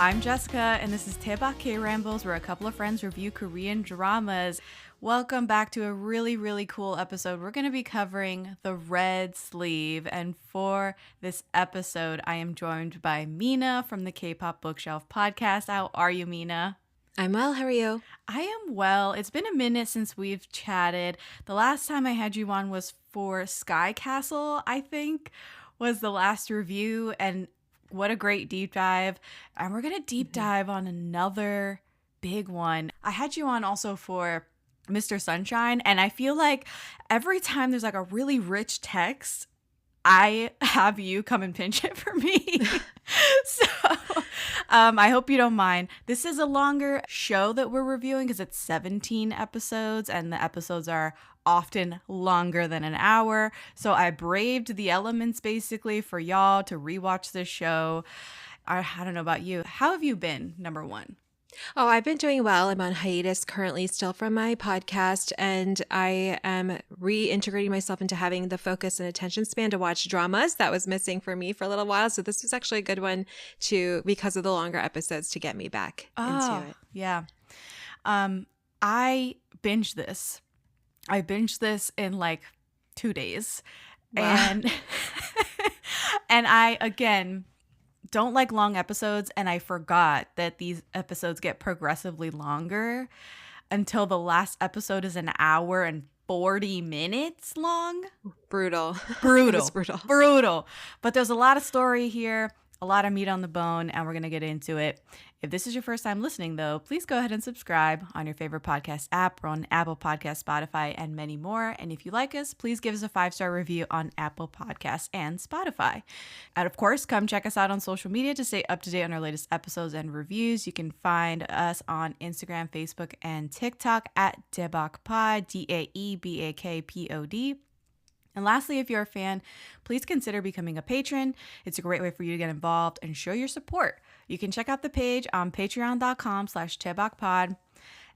I'm Jessica, and this is Daebak K-Rambles, where a couple of friends review Korean dramas. Welcome back to a really, really cool episode. We're going to be covering The Red Sleeve, and for this episode, I am joined by Mina from the Kpop Bookshelf Podcast. How are you, Mina? I'm well. How are you? I am well. It's been a minute since we've chatted. The last time I had you on was for Sky Castle, I think, was the last review, and what a great deep dive. And we're going to deep dive on another big one. I had you on also for Mr. Sunshine, and I feel like every time there's like a really rich text, I have you come and pinch it for me. So I hope you don't mind. This is a longer show that we're reviewing because it's 17 episodes, and the episodes are often longer than an hour. So I braved the elements basically for y'all to rewatch this show. I don't know about you. How have you been, number one? Oh, I've been doing well. I'm on hiatus currently still from my podcast, and I am reintegrating myself into having the focus and attention span to watch dramas that was missing for me for a little while. So this was actually a good one because of the longer episodes, to get me back into it. Yeah. I binged this. I binged this in like 2 days. Wow. And I, again, don't like long episodes, and I forgot that these episodes get progressively longer until the last episode is an hour and 40 minutes long. Brutal. Brutal. Brutal. But there's a lot of story here, a lot of meat on the bone, and we're going to get into it. If this is your first time listening, though, please go ahead and subscribe on your favorite podcast app. We're on Apple Podcasts, Spotify, and many more. And if you like us, please give us a 5-star review on Apple Podcasts and Spotify. And of course, come check us out on social media to stay up to date on our latest episodes and reviews. You can find us on Instagram, Facebook, and TikTok at Daebak Pod, DAEBAKPOD. And lastly, if you're a fan, please consider becoming a patron. It's a great way for you to get involved and show your support. You can check out the page on patreon.com/DaebakPod.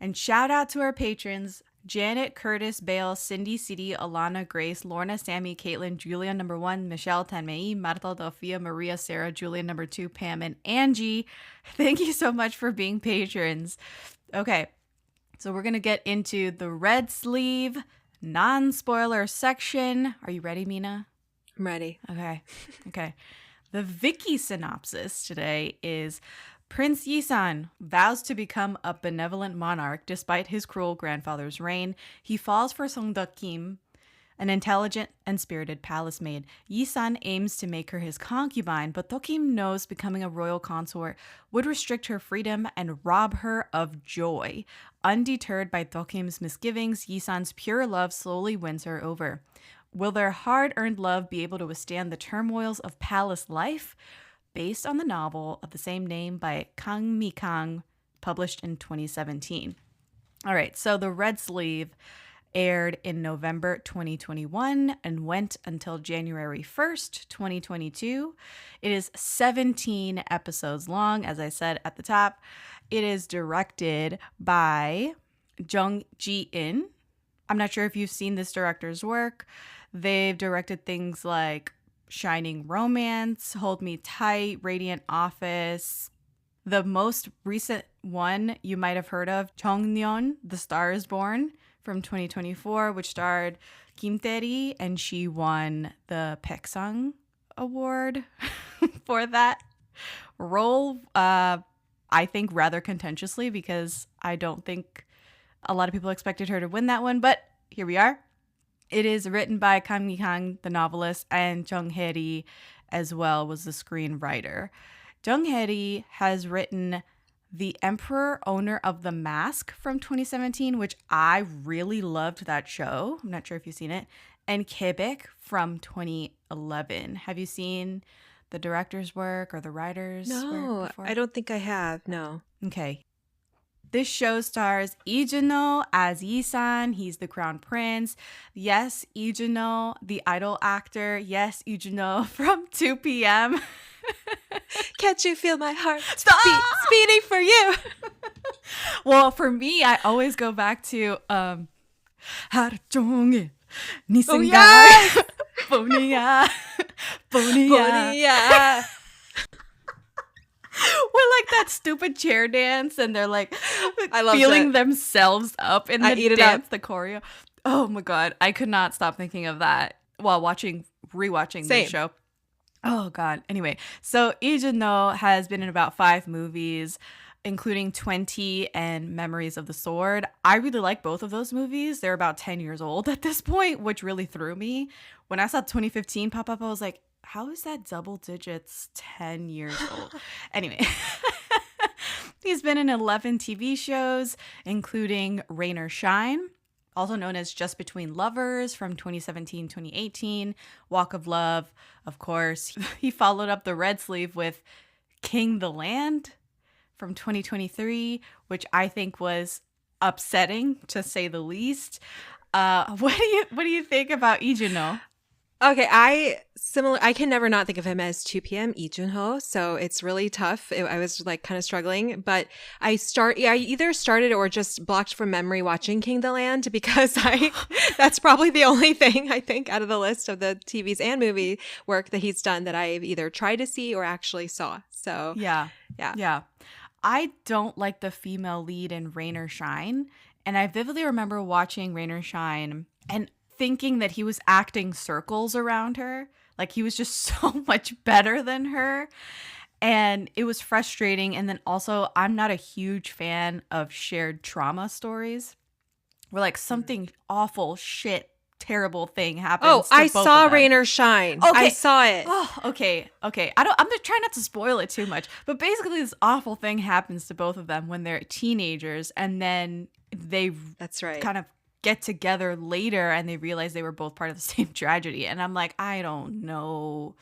And shout out to our patrons: Janet, Curtis, Bale, Cindy, CD, Alana, Grace, Lorna, Sammy, Caitlin, Julia number 1, Michelle, Tanmei, Marta, Delphia, Maria, Sarah, Julia number 2, Pam, and Angie. Thank you so much for being patrons. Okay, so we're going to get into The Red Sleeve non-spoiler section. Are you ready, Mina? I'm ready. Okay. The Viki synopsis today is: Prince Yisan vows to become a benevolent monarch despite his cruel grandfather's reign. He falls for Song Deok-im, an intelligent and spirited palace maid. Yisan aims to make her his concubine, but Deok-im knows becoming a royal consort would restrict her freedom and rob her of joy. Undeterred by Deok-im's misgivings, Yisan's pure love slowly wins her over. Will their hard-earned love be able to withstand the turmoils of palace life? Based on the novel of the same name by Kang Mi-kang, published in 2017. All right, so The Red Sleeve aired in November 2021 and went until January 1st, 2022. It is 17 episodes long, as I said at the top. It is directed by Jung Ji-in. I'm not sure if you've seen this director's work. They've directed things like Shining Romance, Hold Me Tight, Radiant Office. The most recent one you might have heard of, Jeongjo, The Star is Born, from 2024, which starred Kim Tae-ri, and she won the Paeksang Award for that role. I think rather contentiously, because I don't think a lot of people expected her to win that one, but here we are. It is written by Kang Mi-kang, the novelist, and Jung Hae-ri as well was the screenwriter. Jung Hae-ri has written The Emperor, Owner of the Mask from 2017, which I really loved that show. I'm not sure if you've seen it. And Quebec from 2011. Have you seen the director's work or the writer's work before? I don't think I have. No. Okay. This show stars Lee Jun-ho as Yisan. He's the crown prince. Yes, Lee Jun-ho, the idol actor. Yes, Lee Jun-ho from 2 p.m. Can't you feel my heart beating for you? Well, for me, I always go back to 하루 종일 네 생각 뿐이야. like that stupid chair dance, and they're like I feeling themselves up in the dance, up. the choreo. Oh my god, I could not stop thinking of that while rewatching the show. Oh god. Anyway, so Lee Jun-ho has been in about 5 movies, including 20 and Memories of the Sword. I really like both of those movies. They're about 10 years old at this point, which really threw me. When I saw 2015 pop up, I was like, how is that double digits 10 years old? Anyway, he's been in 11 TV shows, including Rain or Shine, also known as Just Between Lovers from 2017-2018, Walk of Love, of course. He followed up The Red Sleeve with King the Land from 2023, which I think was upsetting, to say the least. What do you think about Lee Jun-ho? Okay, I can never not think of him as 2 p.m. Lee Jun-ho, so it's really tough. I was like kind of struggling, but I either started or just blocked from memory watching King the Land, because that's probably the only thing I think out of the list of the TVs and movie work that he's done that I've either tried to see or actually saw. So yeah. I don't like the female lead in Rain or Shine, and I vividly remember watching Rain or Shine and thinking that he was acting circles around her. Like, he was just so much better than her. And it was frustrating. And then also, I'm not a huge fan of shared trauma stories where like something awful, shit, terrible thing happens. Oh, I saw Rain or Shine. Okay. I saw it. Oh, okay. I'm just trying not to spoil it too much. But basically, this awful thing happens to both of them when they're teenagers. And then that's right, kind of get together later and they realize they were both part of the same tragedy. And I'm like, I don't know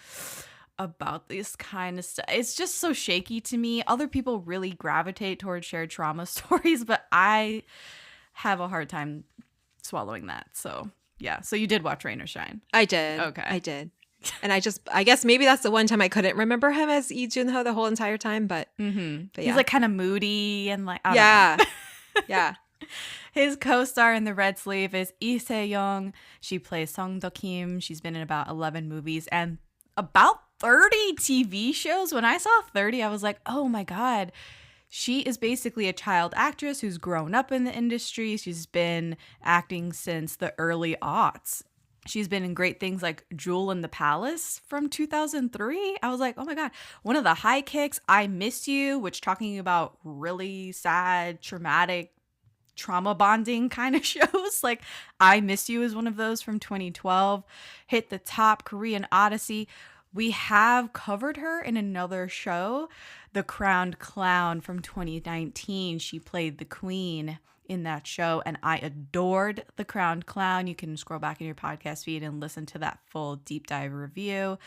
about this kind of stuff. It's just so shaky to me. Other people really gravitate towards shared trauma stories, but I have a hard time swallowing that. So yeah. So you did watch Rain or Shine? I did. Okay. I did. And I guess maybe that's the one time I couldn't remember him as Lee Jun-ho the whole entire time, but yeah. He's like kind of moody and like, yeah. Yeah. His co-star in The Red Sleeve is Hyegyeong. She plays Song Deok-im. She's been in about 11 movies and about 30 TV shows. When I saw 30, I was like, oh my God. She is basically a child actress who's grown up in the industry. She's been acting since the early aughts. She's been in great things like Jewel in the Palace from 2003. I was like, oh my God. One of the high kicks, I Miss You, which talking about really sad, traumatic, trauma bonding kind of shows. Like I Miss You is one of those from 2012. Hit the Top, Korean Odyssey. We have covered her in another show, The Crowned Clown from 2019. She played the queen in that show, and I adored The Crowned Clown. You can scroll back in your podcast feed and listen to that full deep dive review.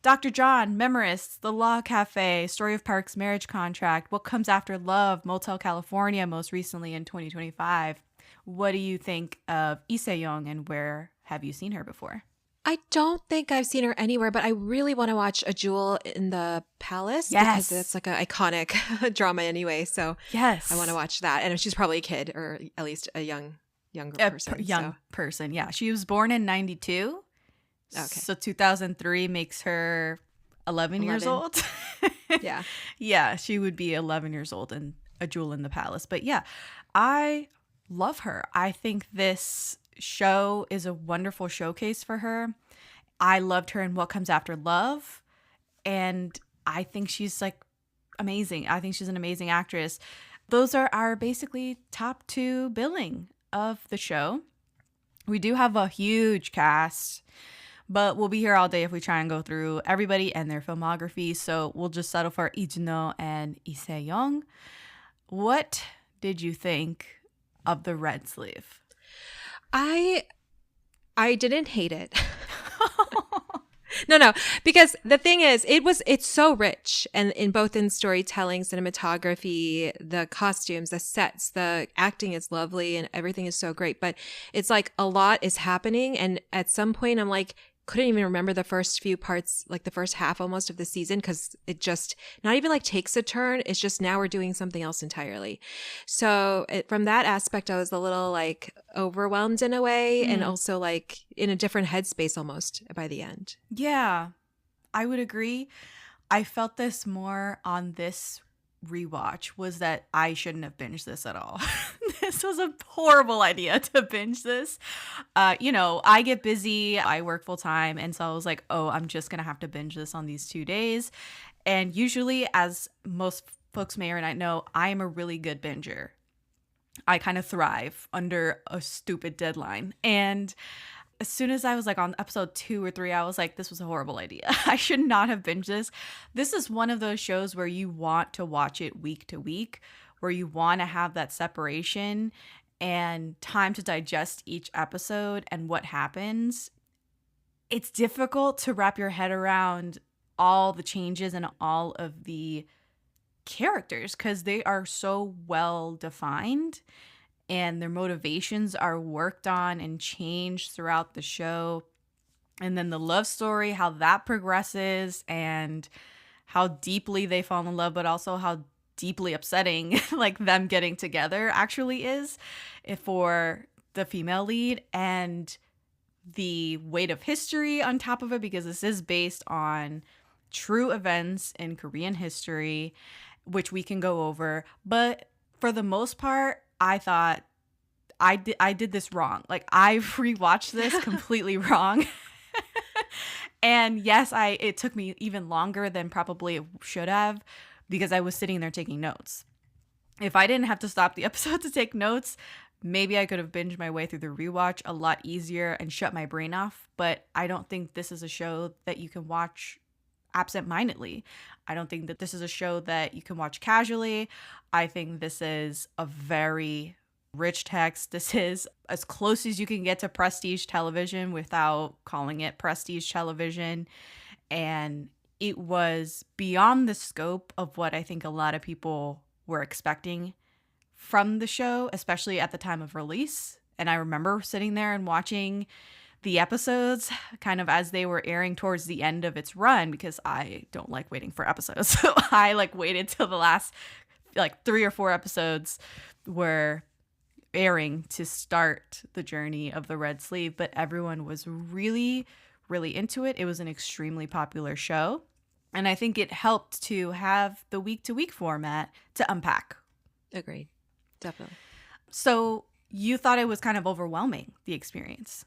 Dr. John, Memoirs, The Law Cafe, Story of Park's Marriage Contract, What Comes After Love, Motel California, most recently in 2025. What do you think of Hyegyeong, and where have you seen her before? I don't think I've seen her anywhere, but I really want to watch A Jewel in the Palace. Yes. Because it's like an iconic drama anyway. So yes, I want to watch that. And she's probably a kid, or at least a younger person. Person, yeah. She was born in 92. Okay. So 2003 makes her 11 years old. Yeah. Yeah, she would be 11 years old in A Jewel in the Palace. But yeah, I love her. I think this show is a wonderful showcase for her. I loved her in What Comes After Love, and I think she's like amazing. I think she's an amazing actress. Those are our basically top 2 billing of the show. We do have a huge cast, but we'll be here all day if we try and go through everybody and their filmography. So we'll just settle for Lee Jun-ho and Hyegyeong. What did you think of The Red Sleeve? I didn't hate it. No, because the thing is, it's so rich, and in both in storytelling, cinematography, the costumes, the sets, the acting is lovely, and everything is so great. But it's like a lot is happening, and at some point, I'm like, couldn't even remember the first few parts, like the first half almost of the season, because it just not even like takes a turn. It's just now we're doing something else entirely. So from that aspect, I was a little like overwhelmed in a way, and also like in a different headspace almost by the end. Yeah, I would agree. I felt this more on this rewatch, was that I shouldn't have binged this at all. This was a horrible idea to binge this. I get busy, I work full time, and so I was like, oh, I'm just gonna have to binge this on these 2 days. And usually, as most folks may or not know, I am a really good binger. I kind of thrive under a stupid deadline. And as soon as I was like on episode 2 or 3, I was like, this was a horrible idea. I should not have binged this. This is one of those shows where you want to watch it week to week, where you want to have that separation and time to digest each episode and what happens. It's difficult to wrap your head around all the changes and all of the characters because they are so well defined. And their motivations are worked on and changed throughout the show. And then the love story, how that progresses and how deeply they fall in love, but also how deeply upsetting like them getting together actually is for the female lead. And the weight of history on top of it, because this is based on true events in Korean history, which we can go over. But for the most part, I thought I did this wrong. Like, I rewatched this completely wrong. And yes, it took me even longer than probably it should have because I was sitting there taking notes. If I didn't have to stop the episode to take notes, maybe I could have binged my way through the rewatch a lot easier and shut my brain off. But I don't think this is a show that you can watch absentmindedly. I don't think that this is a show that you can watch casually. I think this is a very rich text. This is as close as you can get to prestige television without calling it prestige television. And it was beyond the scope of what I think a lot of people were expecting from the show, especially at the time of release. And I remember sitting there and watching the episodes kind of as they were airing towards the end of its run, because I don't like waiting for episodes. So I waited till the last 3 or 4 episodes were airing to start the journey of the Red Sleeve. But everyone was really, really into it. It was an extremely popular show. And I think it helped to have the week-to-week format to unpack. Agreed. Definitely. So you thought it was kind of overwhelming, the experience.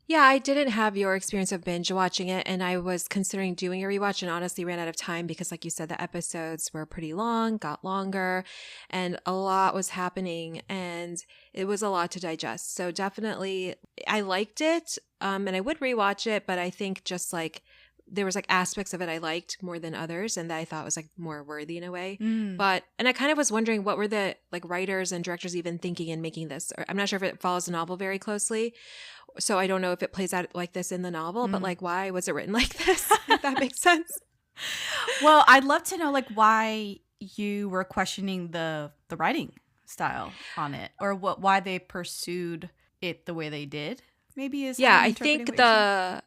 Yeah, I didn't have your experience of binge watching it, and I was considering doing a rewatch and honestly ran out of time because, like you said, the episodes were pretty long, got longer, and a lot was happening, and it was a lot to digest. So definitely, I liked it, and I would rewatch it, but I think just there was aspects of it I liked more than others and that I thought was more worthy in a way. But, and I kind of was wondering what were the writers and directors even thinking in making this. I'm not sure if it follows the novel very closely. So I don't know if it plays out like this in the novel, but why was it written like this? If that makes sense. Well, I'd love to know why you were questioning the writing style on it, or why they pursued it the way they did. Maybe is I think the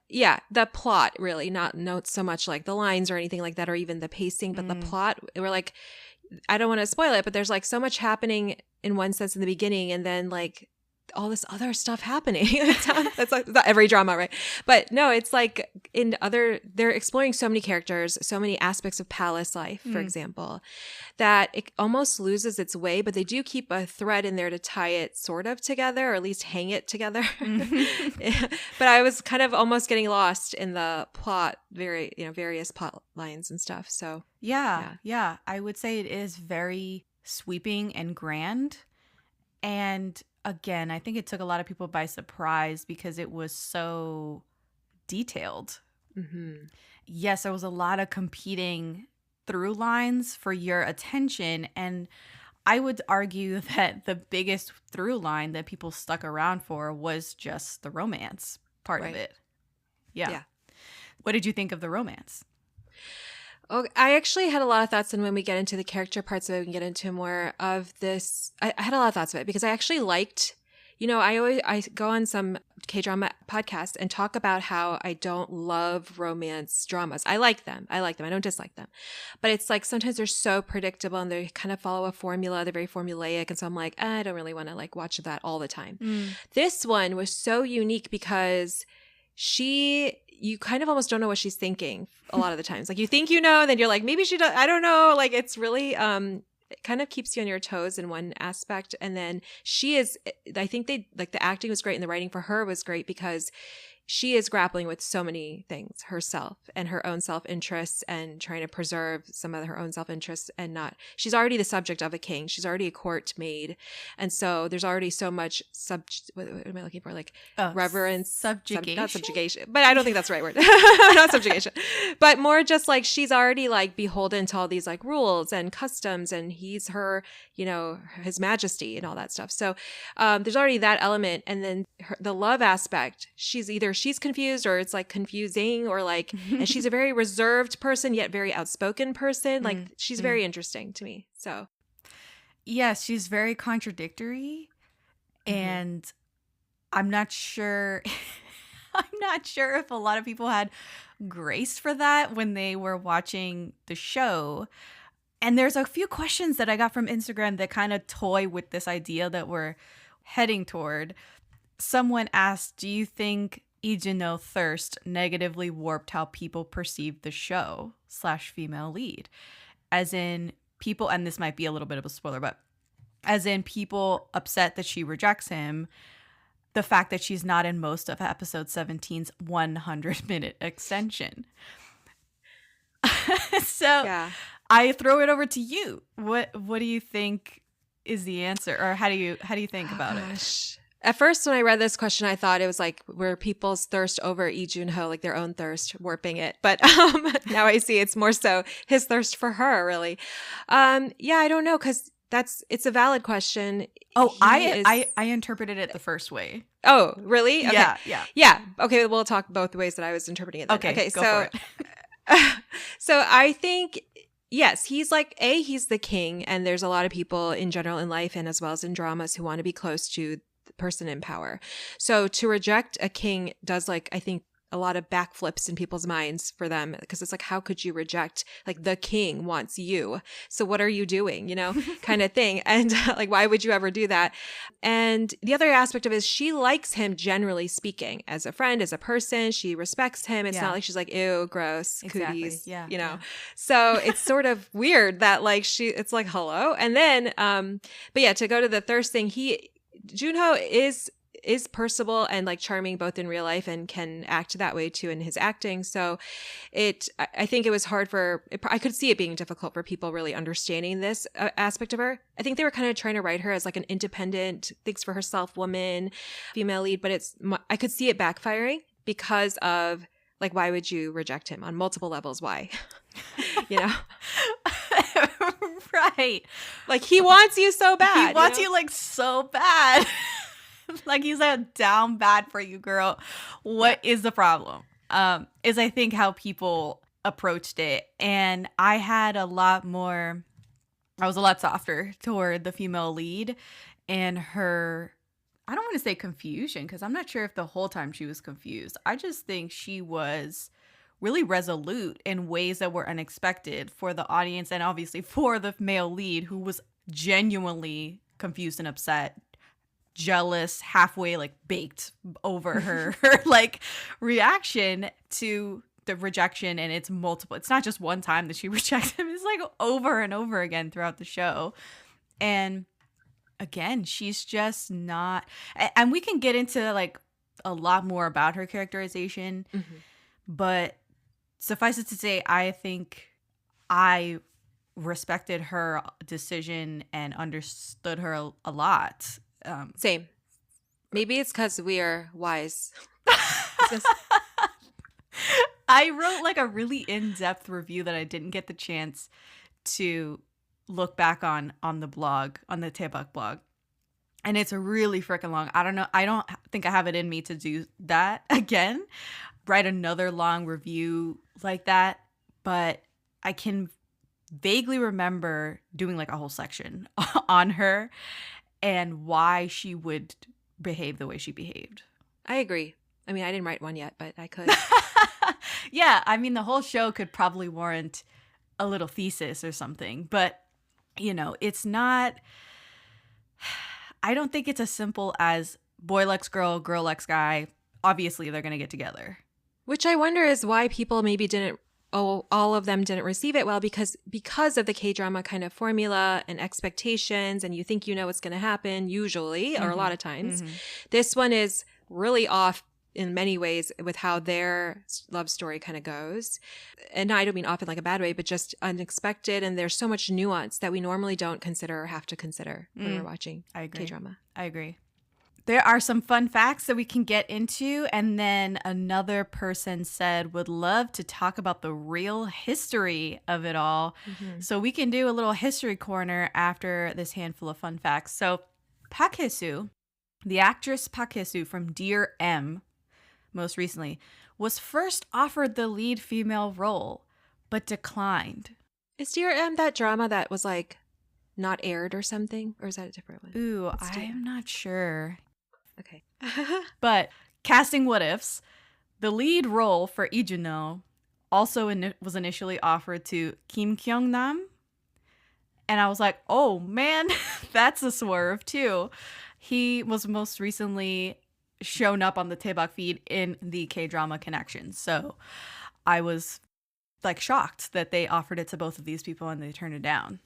plot really, not so much the lines or anything like that, or even the pacing, but the plot. We're I don't want to spoil it, but there's so much happening in one sense in the beginning, and then all this other stuff happening. That's not every drama, right? But no, it's they're exploring so many characters, so many aspects of palace life, for example, that it almost loses its way, but they do keep a thread in there to tie it sort of together, or at least hang it together. But I was kind of almost getting lost in the plot, various plot lines and stuff. So yeah. I would say it is very sweeping and grand. And again, I think it took a lot of people by surprise because it was so detailed. Mm-hmm. Yes, there was a lot of competing through lines for your attention. And I would argue that the biggest through line that people stuck around for was just the romance part of it. Yeah. What did you think of the romance? Oh, I actually had a lot of thoughts, and when we get into the character parts of it, we can get into more of this. I had a lot of thoughts of it because I actually liked, I go on some K-drama podcasts and talk about how I don't love romance dramas. I like them. I don't dislike them. But it's sometimes they're so predictable and they kind of follow a formula. They're very formulaic. And so I'm I don't really want to watch that all the time. This one was so unique because she, you kind of almost don't know what she's thinking a lot of the times. Like you think you know, then you're like, maybe she does. I don't know. Like it's really it kind of keeps you on your toes in one aspect. And then she is, I think they like the acting was great and the writing for her was great because she is grappling with so many things herself and her own self-interests and trying to preserve some of her own self-interests and not, she's already the subject of a king. She's already a court maid. And so there's already so much what am I looking for? Like reverence. Subjugation. Not subjugation, but I don't think that's the right word. Not subjugation, but more just like she's already like beholden to all these like rules and customs and he's her, you know, his majesty and all that stuff. So there's already that element. And then the love aspect, she's confused or it's like confusing or like, and she's a very reserved person, yet very outspoken person. Like she's very interesting to me. So. Yes, she's very contradictory and I'm not sure. I'm not sure if a lot of people had grace for that when they were watching the show. And there's a few questions that I got from Instagram that kind of toy with this idea that we're heading toward. Someone asked, do you think Junho thirst negatively warped how people perceived the show / female lead? As in people, and this might be a little bit of a spoiler, but as in people upset that she rejects him, the fact that she's not in most of episode 17's 100-minute extension. So yeah. I throw it over to you. What do you think is the answer, or how do you think about it? At first, when I read this question, I thought it was like were people's thirst over Junho, like their own thirst, warping it. But now I see it's more so his thirst for her, really. Yeah, I don't know, because it's a valid question. Oh, I interpreted it the first way. Oh, really? Okay. Yeah. Okay, we'll talk both ways that I was interpreting it then. Okay, go for it. So I think, yes, he's like, he's the king, and there's a lot of people in general in life and as well as in dramas who want to be close to the person in power. So to reject a king does, like, I think, a lot of backflips in people's minds for them, because it's like, how could you reject, like, the king wants you, so what are you doing, you know, kind of thing. And like, why would you ever do that? And the other aspect of it is she likes him, generally speaking, as a friend, as a person. She respects him. It's not like she's like, ew, gross, cooties, you know. So it's sort of weird that like it's like, hello. And then but yeah, to go to the thirst thing, Junho is personable and like charming both in real life and can act that way too in his acting. So I think it was hard I could see it being difficult for people really understanding this aspect of her. I think they were kind of trying to write her as like an independent, thinks for herself woman, female lead, but I could see it backfiring because of like, why would you reject him on multiple levels? Why? You know? Right. Like he wants you so bad. He wants you like so bad. Like he's like down bad for you, girl. What is the problem? Is I think how people approached it. And I was a lot softer toward the female lead and her, I don't want to say confusion, because I'm not sure if the whole time she was confused. I just think she was really resolute in ways that were unexpected for the audience and obviously for the male lead, who was genuinely confused and upset, jealous, halfway like baked over her like reaction to the rejection. And it's multiple. It's not just one time that she rejects him. It's like over and over again throughout the show. And again, she's just not, and we can get into like a lot more about her characterization, but suffice it to say, I think I respected her decision and understood her a lot. Same. Maybe it's because we are wise. I wrote like a really in-depth review that I didn't get the chance to look back on the blog, on the Daebak blog. And it's really freaking long. I don't know. I don't think I have it in me to do that again. Write another long review like that. But I can vaguely remember doing like a whole section on her and why she would behave the way she behaved. I agree. I mean, I didn't write one yet, but I could. Yeah, I mean, the whole show could probably warrant a little thesis or something. But, you know, it's not... I don't think it's as simple as boy likes girl, girl likes guy. Obviously, they're going to get together. Which I wonder is why people maybe didn't, all of them didn't receive it well, because of the K-drama kind of formula and expectations, and you think you know what's going to happen usually, or a lot of times. This one is really off in many ways with how their love story kind of goes. And I don't mean off in like a bad way, but just unexpected. And there's so much nuance that we normally don't consider or have to consider when we're watching K-drama. I agree. There are some fun facts that we can get into, and then another person said would love to talk about the real history of it all. So we can do a little history corner after this handful of fun facts. So Park Hae-soo, the actress Park Hae-soo from Dear M, most recently, was first offered the lead female role, but declined. Is Dear M that drama that was like not aired or something? Or is that a different one? Ooh, I am not sure. Okay. But casting what-ifs, the lead role for Junho also was initially offered to Kim Kyung-nam. And I was like, oh man, that's a swerve too. He was most recently shown up on the Daebak feed in the K-drama Connections. So I was like shocked that they offered it to both of these people and they turned it down.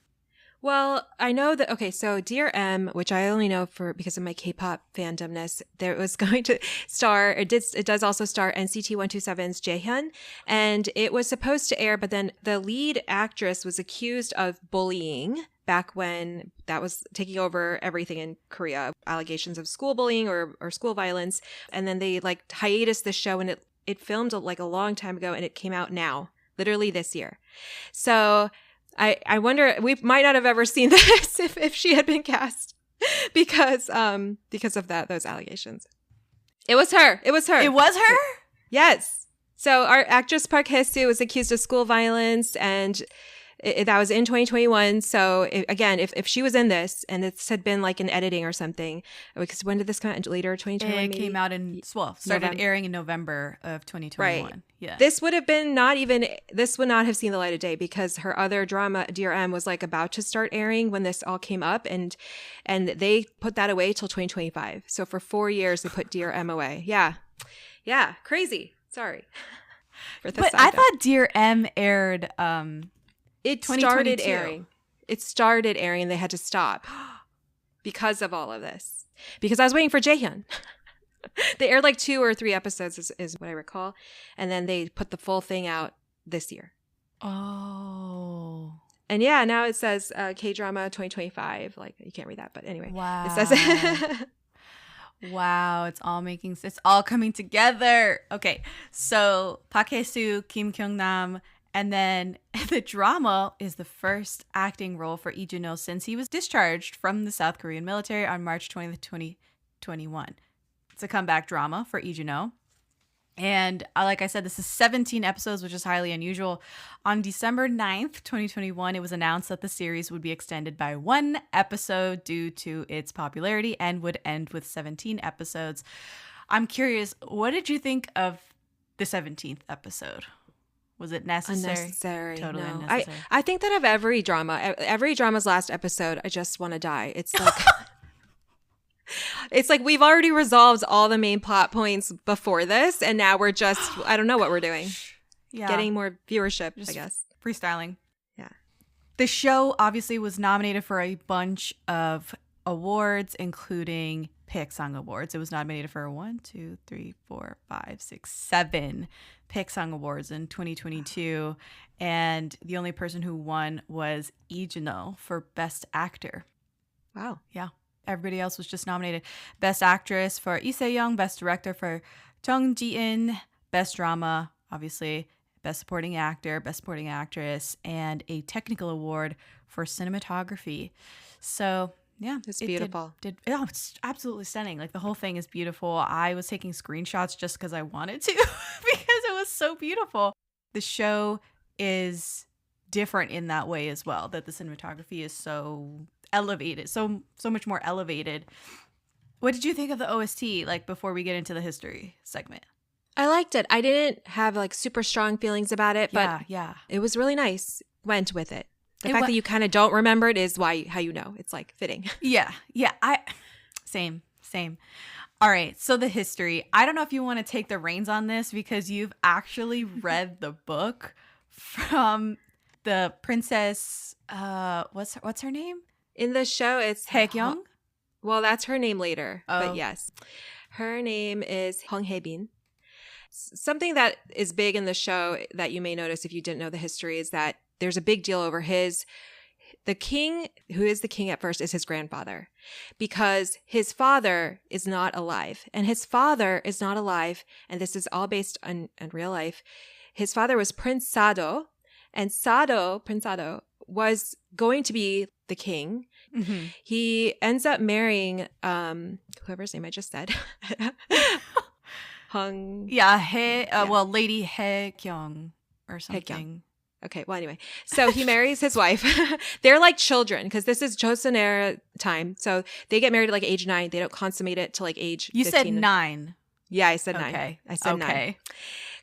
Well, I know that, okay, so Dear M, which I only know because of my K-pop fandomness, there was going to star, it does also star NCT 127's Jaehyun, and it was supposed to air, but then the lead actress was accused of bullying back when that was taking over everything in Korea, allegations of school bullying or school violence, and then they like hiatused the show, and it filmed like a long time ago, and it came out now, literally this year. So I wonder, we might not have ever seen this if she had been cast because of those allegations. It was her. It was her? Yes. So our actress Park Hae-soo was accused of school violence, and that was in 2021. So again, if she was in this and this had been like an editing or something, because when did this come out? Later 2021? It came out started airing in November of 2021. Right. Yeah. This would not have seen the light of day because her other drama, Dear M, was like about to start airing when this all came up, and they put that away till 2025. So for 4 years they put Dear M away. Yeah. Yeah. Crazy. Sorry. But I thought Dear M aired It started airing. It started airing and they had to stop because of all of this. Because I was waiting for Jaehyun. They aired like 2 or 3 episodes is what I recall. And then they put the full thing out this year. Oh. And yeah, now it says K-drama 2025. Like, you can't read that, but anyway. Wow. It says it. Wow, it's all coming together. Okay, so Park Hae-soo, Kim Kyung-nam, and then the drama is the first acting role for Lee Junho since he was discharged from the South Korean military on March 20th, 2021. It's a comeback drama for Lee Junho. And like I said, this is 17 episodes, which is highly unusual. On December 9th, 2021, it was announced that the series would be extended by 1 episode due to its popularity and would end with 17 episodes. I'm curious, what did you think of the 17th episode? Was it necessary? Unnecessary. Totally no. unnecessary. I think that of every drama's last episode, I just want to die. It's like... It's like we've already resolved all the main plot points before this, and now we're just, I don't know what we're doing. Yeah. Getting more viewership, Just I guess. Freestyling. Yeah. The show obviously was nominated for a bunch of awards, including Picksong Awards. It was nominated for 7 Picksong Awards in 2022, and the only person who won was Lee Junho for Best Actor. Wow. Yeah. Everybody else was just nominated. Best Actress for Lee Se-young, Best Director for Jung Ji-in, Best Drama, obviously, Best Supporting Actor, Best Supporting Actress, and a technical award for cinematography. So, yeah. It's beautiful. It's absolutely stunning. Like, the whole thing is beautiful. I was taking screenshots just because I wanted to because it was so beautiful. The show is different in that way as well, that the cinematography is so elevated, so much more elevated. What did you think of the OST, like, before we get into the history segment? I liked it. I didn't have like super strong feelings about it, but yeah, it was really nice. Went with it. The fact that you kind of don't remember it is how you know it's like fitting. Yeah. Same. All right, so the history. I don't know if you want to take the reins on this because you've actually read the book from the princess. What's her name? In the show, it's Hyegyeong. Well, that's her name later, Oh. but yes, her name is Hong Hae-bin. Something that is big in the show that you may notice if you didn't know the history is that there's a big deal over the king, who is the king at first, is his grandfather, because his father is not alive. And his father is not alive, and this is all based on real life. His father was Prince Sado, and Prince Sado, was going to be the king. Mm-hmm. He ends up marrying whoever's name I just said. Hung. Yeah, well, Lady Hyegyeong or something. Hyegyeong. Okay, well, anyway. So he marries his wife. They're like children because this is Joseon era time. So they get married at like age 9. They don't consummate it till like age You 15. said 9. Yeah, I said 9. Okay. I said 9. Okay.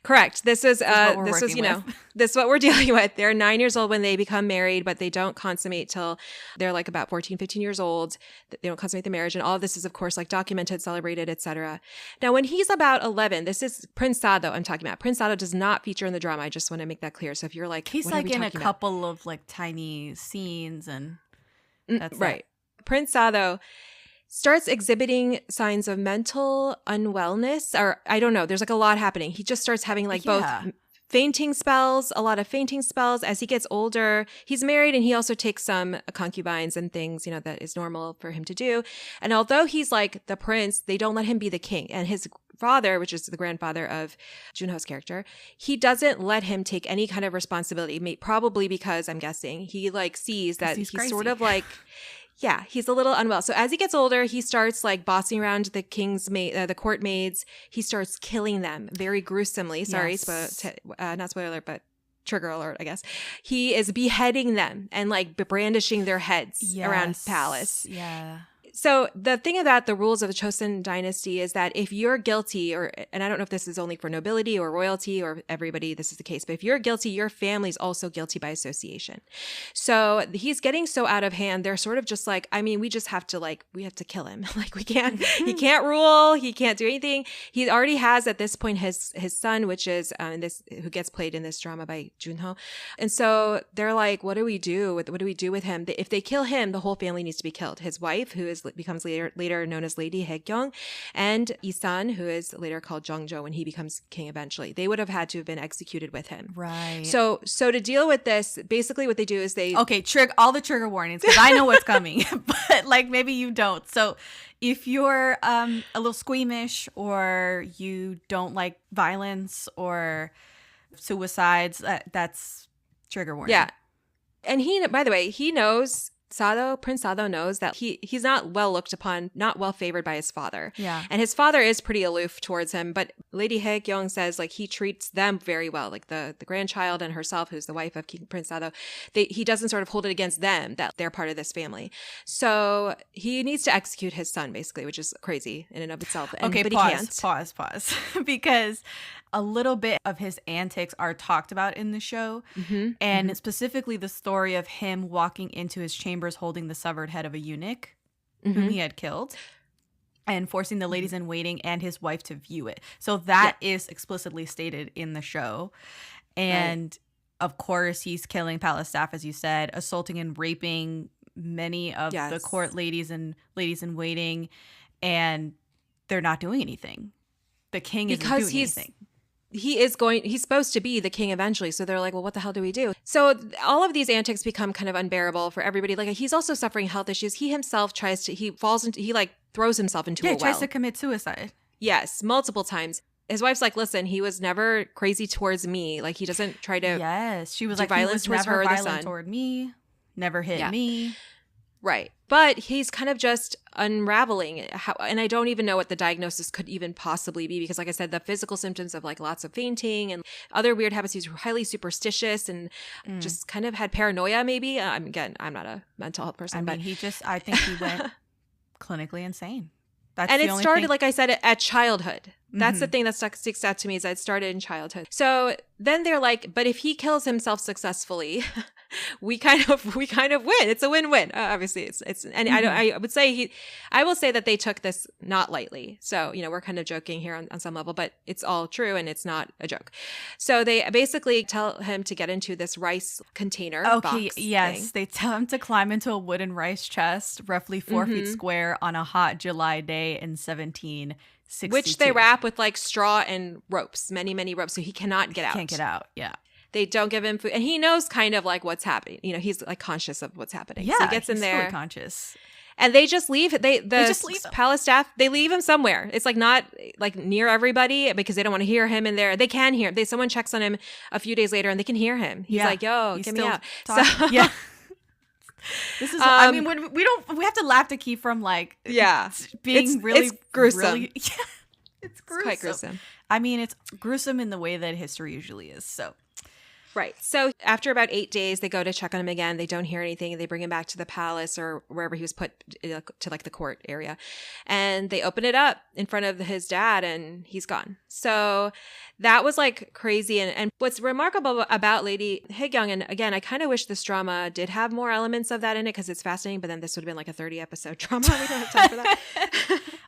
Correct. This is what we're this is, working with. this is what we're dealing with. They're 9 years old when they become married, but they don't consummate till they're like about 14, 15 years old. They don't consummate the marriage. And all of this is, of course, like documented, celebrated, etc. Now, when he's about 11, this is Prince Sado I'm talking about. Prince Sado does not feature in the drama. I just want to make that clear. So if you're like, He's what are like we in a talking about? couple of like tiny scenes and that's right. it. Prince Sado starts exhibiting signs of mental unwellness, or I don't know. There's like a lot happening. He just starts having like both fainting spells, a lot of fainting spells as he gets older. He's married and he also takes some concubines and things, that is normal for him to do. And although he's like the prince, they don't let him be the king. And his father, which is the grandfather of Junho's character, he doesn't let him take any kind of responsibility, probably because I'm guessing he like sees that he's sort of like, yeah, he's a little unwell. So as he gets older, he starts like bossing around the the court maids. He starts killing them very gruesomely. Sorry, Yes. not spoiler alert, but trigger alert, I guess. He is beheading them and like brandishing their heads around palace. Yeah. So the thing about the rules of the Joseon dynasty is that if you're guilty, and I don't know if this is only for nobility or royalty or everybody, this is the case, but if you're guilty, your family's also guilty by association. So he's getting so out of hand. They're sort of just like, we just have to we have to kill him. Like he can't rule. He can't do anything. He already has at this point his son, which is who gets played in this drama by Junho. And so they're like, what do we do with him? If they kill him, the whole family needs to be killed. His wife, who becomes later known as Lady Hyegyeong, and Isan, who is later called Jeongjo when he becomes king eventually. They would have had to have been executed with him. Right. So to deal with this, basically what they do is Okay, all the trigger warnings because I know what's coming, but like maybe you don't. So if you're a little squeamish or you don't like violence or suicides, that's trigger warning. Yeah. And by the way, he knows Prince Sado knows that he's not well looked upon, not well favored by his father. Yeah. And his father is pretty aloof towards him, but Lady Hyegyeong says like he treats them very well, like the grandchild and herself, who's the wife of Prince Sado. He doesn't sort of hold it against them that they're part of this family. So he needs to execute his son, basically, which is crazy in and of itself. Okay, but pause, he can't. pause. Because a little bit of his antics are talked about in the show. Mm-hmm. And specifically the story of him walking into his chambers holding the severed head of a eunuch whom he had killed and forcing the ladies in waiting and his wife to view it. So that is explicitly stated in the show. And of course, he's killing palace staff, as you said, assaulting and raping many of the court ladies and ladies in waiting. And they're not doing anything. The king isn't doing anything. He's supposed to be the king eventually. So they're like, well, what the hell do we do? So all of these antics become kind of unbearable for everybody. Like he's also suffering health issues. He himself throws himself into a well. He tries to commit suicide. Yes, multiple times. His wife's like, listen, he was never crazy towards me. Like he doesn't try to. Yes. She was do like, violence he was towards never her or the violent son. toward me. Never hit me. Right. But he's kind of just unraveling. And I don't even know what the diagnosis could even possibly be because, like I said, the physical symptoms of like lots of fainting and other weird habits. He's highly superstitious and just kind of had paranoia maybe. Again, I'm not a mental health person. I think he went clinically insane. That's and the it only started, thing. like I said, at childhood. That's the thing that sticks out to me is that it started in childhood. So then they're like, but if he kills himself successfully, we kind of win. It's a win-win. Obviously, it's and I will say that they took this not lightly. So we're kind of joking here on some level, but it's all true and it's not a joke. So they basically tell him to get into this rice container. Okay, box yes, thing. they tell him to climb into a wooden rice chest, roughly 4 feet square, on a hot July day in 1762. Which they wrap with like straw and ropes, many ropes, so he cannot get out. Can't get out. Yeah. They don't give him food, and he knows kind of like what's happening. He's like conscious of what's happening. Yeah, so he gets in he's there, fully conscious. and they just leave. They just leave him. palace staff. They leave him somewhere. It's like not like near everybody because they don't want to hear him in there. They can hear. Someone checks on him a few days later, and they can hear him. He's like, "Yo, get me out." So yeah. This is. I mean, we have to laugh to keep from like being it's gruesome. Really, yeah, it's gruesome. It's quite gruesome. I mean, it's gruesome in the way that history usually is. So. Right. So after about 8 days, they go to check on him again. They don't hear anything. They bring him back to the palace or wherever he was put, to like the court area. And they open it up in front of his dad and he's gone. So that was like crazy. And what's remarkable about Lady Hyegyeong, and again, I kind of wish this drama did have more elements of that in it because it's fascinating, but then this would have been like a 30-episode drama. We don't have time for that.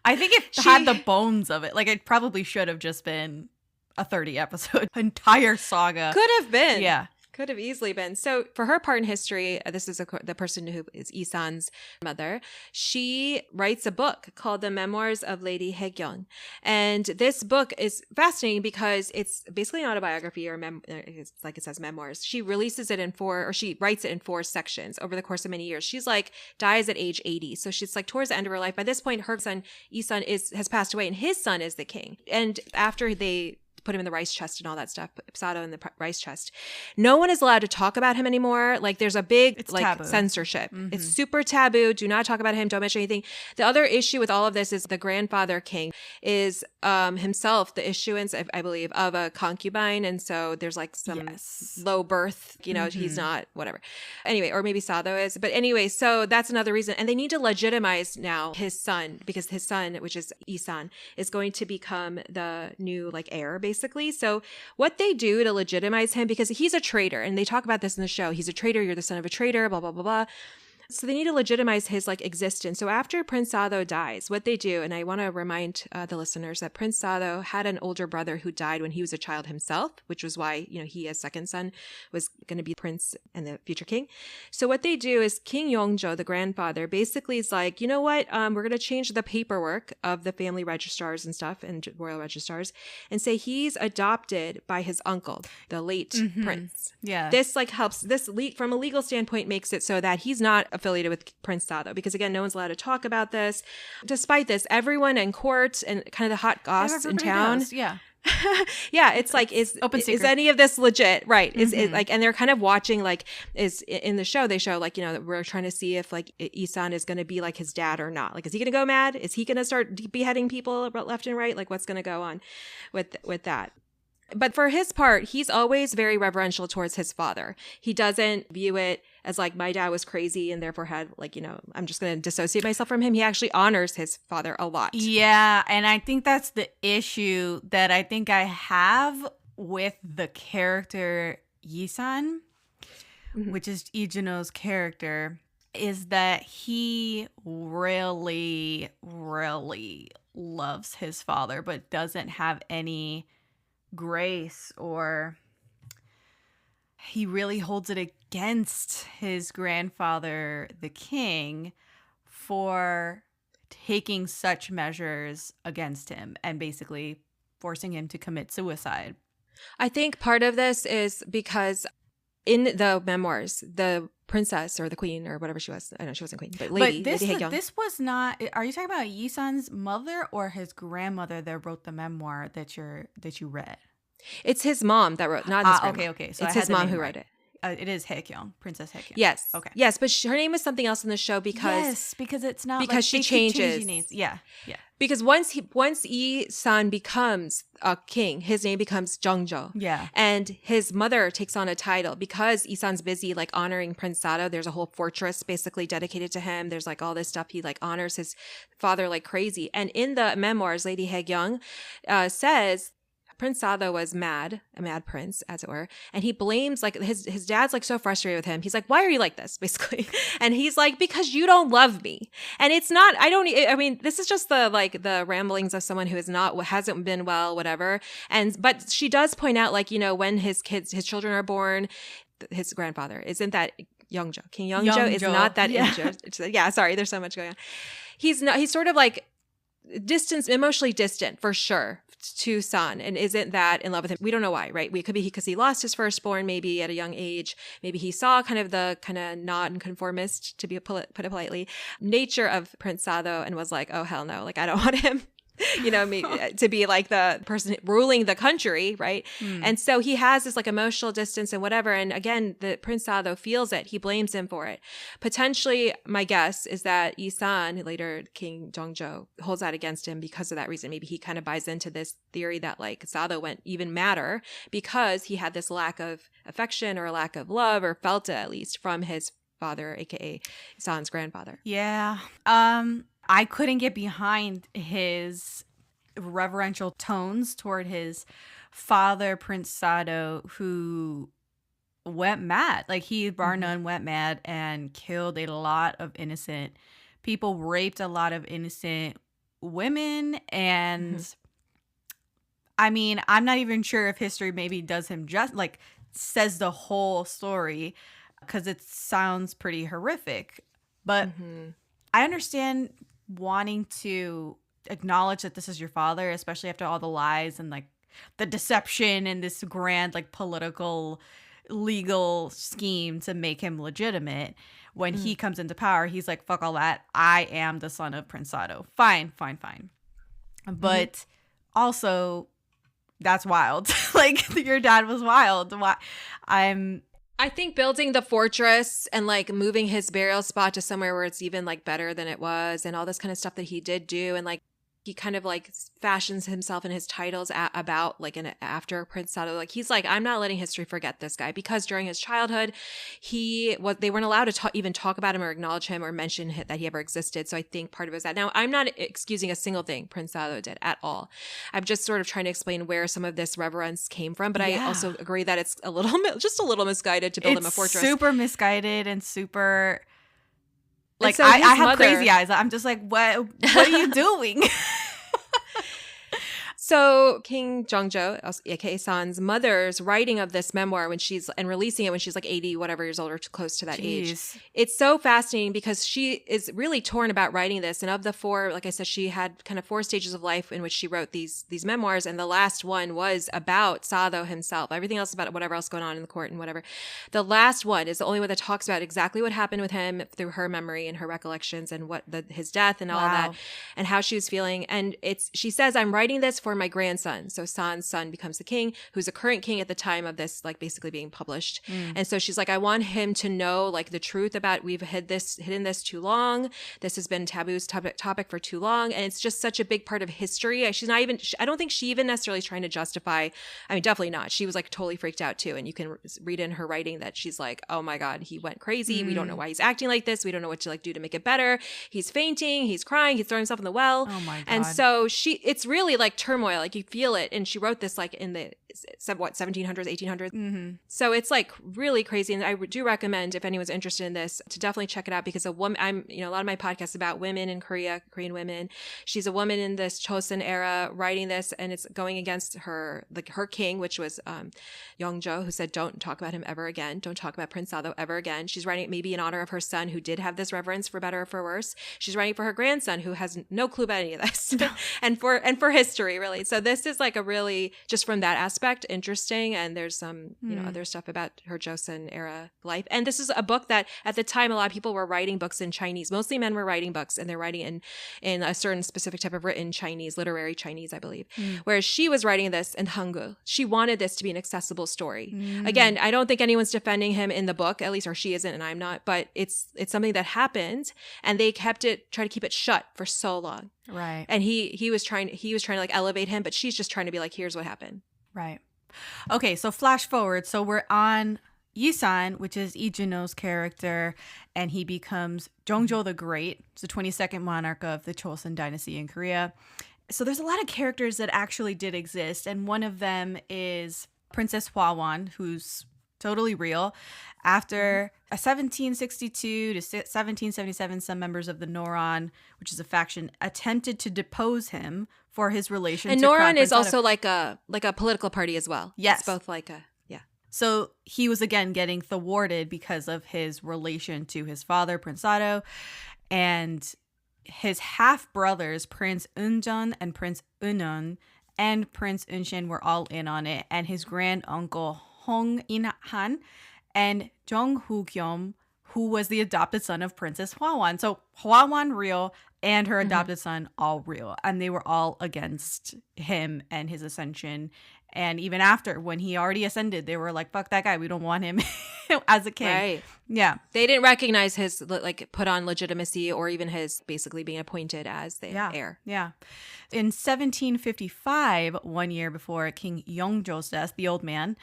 I think it had the bones of it. Like it probably should have just been a 30-episode entire saga. Could have been. Yeah. Could have easily been. So for her part in history, this is the person who is Isan's mother. She writes a book called The Memoirs of Lady Hyegyeong. And this book is fascinating because it's basically an autobiography or it's like it says memoirs. She releases it she writes it in 4 sections over the course of many years. She's like dies at age 80. So she's like towards the end of her life. By this point, her son Isan has passed away and his son is the king. And after they put him in the rice chest and all that stuff, Sado in the rice chest, no one is allowed to talk about him anymore. Like there's a big taboo. Censorship. It's super taboo. Do not talk about him. Don't mention anything. The other issue with all of this is the grandfather king is himself the issuance, I believe, of a concubine. And so there's like some low birth, he's not whatever. Anyway, or maybe Sado is. But anyway, so that's another reason. And they need to legitimize now his son because his son, which is Isan, is going to become the new like heir basically. So what they do to legitimize him, because he's a traitor, and they talk about this in the show, he's a traitor, you're the son of a traitor, blah, blah, blah, blah. So they need to legitimize his like existence. So after Prince Sado dies, what they do, and I want to remind the listeners that Prince Sado had an older brother who died when he was a child himself, which was why, he as second son was going to be prince and the future king. So what they do is King Jeongjo, the grandfather, basically is like, you know what, we're going to change the paperwork of the family registrars and stuff and royal registrars and say he's adopted by his uncle, the late prince. Yeah. This like helps, from a legal standpoint makes it so that he's not affiliated with Prince Sado, because again, no one's allowed to talk about this. Despite this, everyone in court and kind of the hot goss in town, it's like is any of this legit? Right? Is it like, and they're kind of watching, like, is in the show they show like we're trying to see if like Isan is going to be like his dad or not. Like, is he going to go mad? Is he going to start beheading people left and right? Like, what's going to go on with that? But for his part, he's always very reverential towards his father. He doesn't view it as like my dad was crazy and therefore had like, I'm just going to dissociate myself from him. He actually honors his father a lot. Yeah. And I think that's the issue that I think I have with the character Yisan, which is Lee Jun-ho's character, is that he really, really loves his father, but doesn't have any grace, or he really holds it against his grandfather, the king, for taking such measures against him and basically forcing him to commit suicide. I think part of this is because in the memoirs, the princess or the queen or whatever she was, I know she wasn't queen, but Lady Hyegyeong. This was not. Are you talking about Yisan's mother or his grandmother that wrote the memoir that you read? It's his mom that wrote, not his grandma. Okay. So it's his mom who wrote it. It is Hyegyeong, Princess Hyegyeong. Yes. Okay. Yes, but her name is something else in the show because it's not because she changes. Names. Yeah. Because once Isan becomes a king, his name becomes Jeongjo. Yeah. And his mother takes on a title because Isan's busy like honoring Prince Sado. There's a whole fortress basically dedicated to him. There's like all this stuff. He like honors his father like crazy. And in the memoirs, Lady Hyegyeong says Prince Sado was mad, a mad prince, as it were. And he blames, like, his dad's like so frustrated with him. He's like, why are you like this, basically? And he's like, because you don't love me. And it's not, I mean, this is just the ramblings of someone who hasn't been well, whatever. But she does point out, like, when his children are born, his grandfather, isn't that Jeongjo? King Jeongjo is not that interested. Yeah, sorry, there's so much going on. He's sort of like emotionally distant for sure to San, and isn't that in love with him. We don't know why, right? We could be because he lost his firstborn maybe at a young age. Maybe he saw kind of the non-conformist, to put it politely, nature of Prince Sado and was like, oh, hell no, like I don't want him to be like the person ruling the country, right? And so he has this like emotional distance and whatever. And again, the Prince Sado feels it. He blames him for it. Potentially, my guess is that Isan, later King Jeongjo, holds out against him because of that reason. Maybe he kind of buys into this theory that like Sado went even madder because he had this lack of affection or a lack of love, or felt it at least, from his father, aka San's grandfather. Yeah. I couldn't get behind his reverential tones toward his father, Prince Sado, who went mad. Like, he, bar none, went mad and killed a lot of innocent people, raped a lot of innocent women. And I mean, I'm not even sure if history maybe does him just, like, says the whole story, because it sounds pretty horrific. But I understand wanting to acknowledge that this is your father, especially after all the lies and like the deception and this grand like political legal scheme to make him legitimate. When he comes into power, he's like, fuck all that, I am the son of Prince Sado. Fine. But also, that's wild. Like, your dad was wild. I think building the fortress and like moving his burial spot to somewhere where it's even like better than it was, and all this kind of stuff that he did do, and like he kind of like fashions himself and his titles about like after Prince Sado. Like, he's like, I'm not letting history forget this guy, because during his childhood they weren't allowed to even talk about him or acknowledge him or mention that he ever existed. So I think part of it is that. Now, I'm not excusing a single thing Prince Sado did at all. I'm just sort of trying to explain where some of this reverence came from, but I also agree that it's just a little misguided to build him a fortress. Super misguided and super like, so I have crazy eyes. I'm just like, what are you doing? So King Jeongjo, aka San's mother's writing of this memoir and releasing it when she's like 80 whatever years old, or close to that age. It's so fascinating because she is really torn about writing this. And of the four, like I said, she had kind of 4 stages of life in which she wrote these memoirs, and the last one was about Sado himself. Everything else about whatever else going on in the court and whatever. The last one is the only one that talks about exactly what happened with him through her memory and her recollections, and his death and all of that, and how she was feeling. And she says, I'm writing this for my grandson. So San's son becomes the king, who's a current king at the time of this, like, basically being published. And so she's like, I want him to know, like, the truth about, we've hidden this too long. This has been taboo's topic for too long. And it's just such a big part of history. I don't think she even necessarily trying to justify, I mean, definitely not. She was like totally freaked out too. And you can read in her writing that she's like, oh my God, he went crazy. We don't know why he's acting like this. We don't know what to like do to make it better. He's fainting, he's crying, he's throwing himself in the well. Oh my God. And so it's really like turmoil. Like, you feel it. And she wrote this like in the 1700s, 1800s. So it's like really crazy. And I do recommend, if anyone's interested in this, to definitely check it out, because a woman, a lot of my podcasts about women in Korea, Korean women. She's a woman in this Chosun era writing this, and it's going against her king, which was Jeongjo, who said, don't talk about him ever again. Don't talk about Prince Sado ever again. She's writing it maybe in honor of her son, who did have this reverence, for better or for worse. She's writing for her grandson, who has no clue about any of this, and for history, really. So this is like a really, just from that aspect, interesting. And there's some other stuff about her Joseon era life. And this is a book that at the time a lot of people were writing books in Chinese. Mostly men were writing books, and they're writing in a certain specific type of written Chinese, literary Chinese, I believe. Whereas she was writing this in Hangul. She wanted this to be an accessible story. Again, I don't think anyone's defending him in the book, at least, or she isn't, and I'm not, but it's something that happened, and they try to keep it shut for so long. Right. And he was trying to like elevate him, but she's just trying to be like, here's what happened. Right. Okay, so flash forward. So we're on Yisan, which is Lee Jun-ho's character, and he becomes Jeongjo the Great. He's the 22nd monarch of the Chosun dynasty in Korea. So there's a lot of characters that actually did exist, and one of them is Princess Hwawan, who's totally real. After 1762 to 1777, some members of the Noron, which is a faction, attempted to depose him for his relation And to Crown Noron Prince is also like a political party as well. Yes. It's both like a, yeah. So he was again getting thwarted because of his relation to his father, Prince Sado, and his half brothers, Prince Unjeon and Prince Unon, and Prince Unshin were all in on it, and his grand uncle Hong In-han and Jung-ho, who was the adopted son of Princess Hwawan. So Hwawan real and her adopted son all real, and they were all against him and his ascension. And even after, when he already ascended, they were like, fuck that guy, we don't want him as a king. Right. Yeah. They didn't recognize his like put on legitimacy or even his basically being appointed as the heir. Yeah. In 1755, 1 year before King Jeongjo's death, the old man,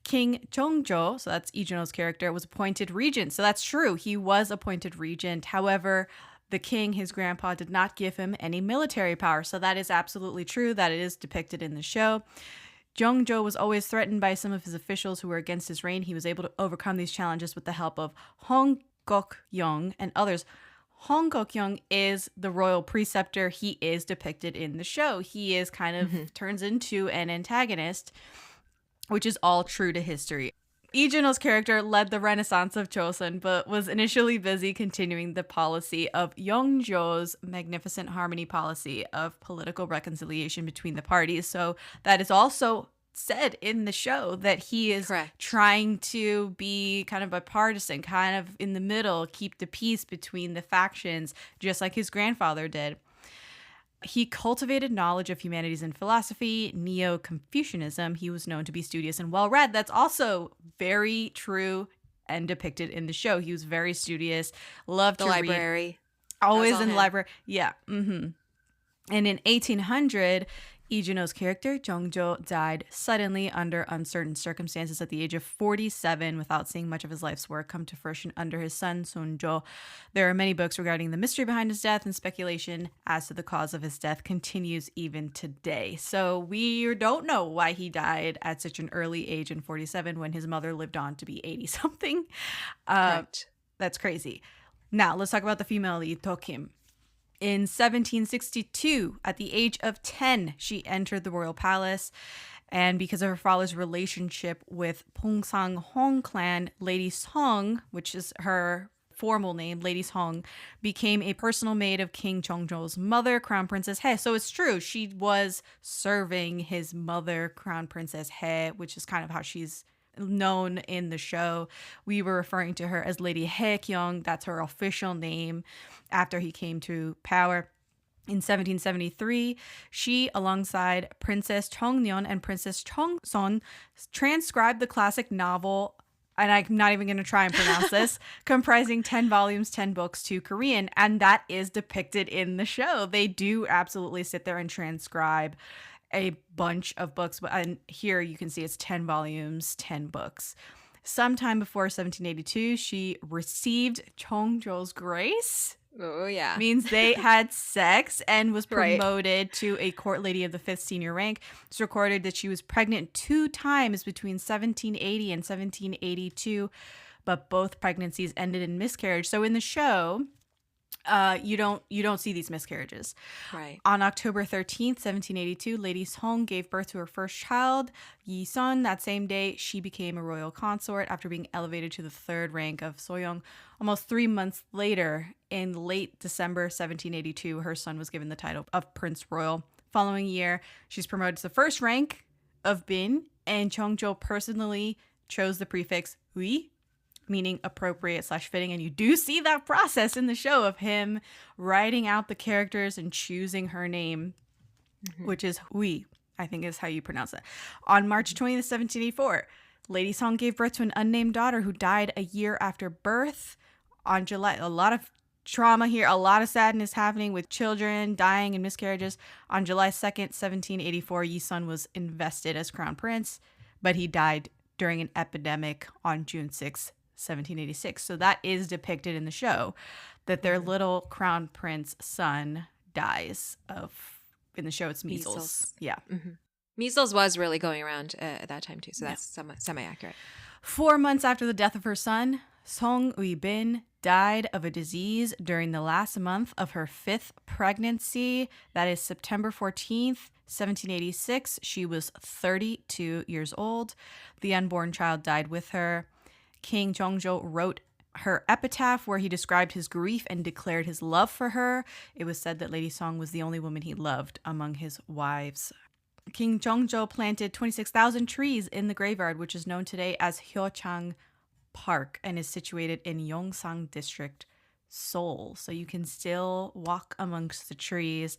King Jeongjo, so that's Lee Jun-ho's character, was appointed regent. So that's true. He was appointed regent. However, the king, his grandpa, did not give him any military power. So that is absolutely true. That it is depicted in the show. Jeongjo was always threatened by some of his officials who were against his reign. He was able to overcome these challenges with the help of Hong Gok-yeong and others. Hong Gok-yeong is the royal preceptor. He is depicted in the show. He is kind of turns into an antagonist, which is all true to history. Lee Jun-ho's character led the Renaissance of Joseon, but was initially busy continuing the policy of Jeongjo's magnificent harmony policy of political reconciliation between the parties. So that is also said in the show that he is trying to be kind of bipartisan, kind of in the middle, keep the peace between the factions, just like his grandfather did. He cultivated knowledge of humanities and philosophy, Neo-Confucianism. He was known to be studious and well-read. That's also very true and depicted in the show. He was very studious, loved to read. The library. Always in the library. Yeah. And in 1800, Lee Jun-ho's character, Jeongjo, died suddenly under uncertain circumstances at the age of 47 without seeing much of his life's work come to fruition under his son, Sunjo. There are many books regarding the mystery behind his death, and speculation as to the cause of his death continues even today. So we don't know why he died at such an early age in 47 when his mother lived on to be 80-something. That's crazy. Now, let's talk about the female lead, Deok-im. In 1762, at the age of 10, she entered the royal palace. And because of her father's relationship with Pongsang-hong clan, Lady Song, which is her formal name, Lady Song, became a personal maid of King Jeongjo's mother, Crown Princess Hae. So it's true. She was serving his mother, Crown Princess Hae, which is kind of how she's known in the show. We were referring to her as Lady Hyegyeong. That's her official name after he came to power. In 1773, she, alongside Princess Cheongnyeon and Princess Cheongson, transcribed the classic novel, and I'm not even going to try and pronounce this, comprising 10 volumes, 10 books to Korean, and that is depicted in the show. They do absolutely sit there and transcribe a bunch of books, and here you can see it's 10 volumes, 10 books. Sometime before 1782, she received Jeongjo's grace. Oh, yeah. Means they had sex and was promoted to a court lady of the 5th senior rank. It's recorded that she was pregnant 2 times between 1780 and 1782, but both pregnancies ended in miscarriage. So in the show, you don't see these miscarriages. Right. On October 13th, 1782, Lady Song gave birth to her first child, Yi-sun. That same day, she became a royal consort after being elevated to the 3rd rank of Soyeong. Almost 3 months later, in late December 1782, her son was given the title of Prince Royal. Following year, she's promoted to the 1st rank of Binge, and Jeongjo personally chose the prefix Ui, meaning appropriate / fitting. And you do see that process in the show of him writing out the characters and choosing her name, which is Hui, I think is how you pronounce it. On March 20th, 1784, Lady Song gave birth to an unnamed daughter who died a year after birth. On July, a lot of trauma here, a lot of sadness happening with children dying and miscarriages. On July 2nd, 1784, Yi-sun was invested as crown prince, but he died during an epidemic on June 6th, 1786. So that is depicted in the show, that their little crown prince son dies of in the show it's measles. Yeah. Mm-hmm. Measles was really going around at that time too, so that's semi-accurate. 4 months after the death of her son, Song Ui-bin died of a disease during the last month of her 5th pregnancy. That is September 14th, 1786. She was 32 years old. The unborn child died with her. King Jeongjo wrote her epitaph where he described his grief and declared his love for her. It was said that Lady Song was the only woman he loved among his wives. King Jeongjo planted 26,000 trees in the graveyard, which is known today as Hyochang Park and is situated in Yongsan District, Seoul. So you can still walk amongst the trees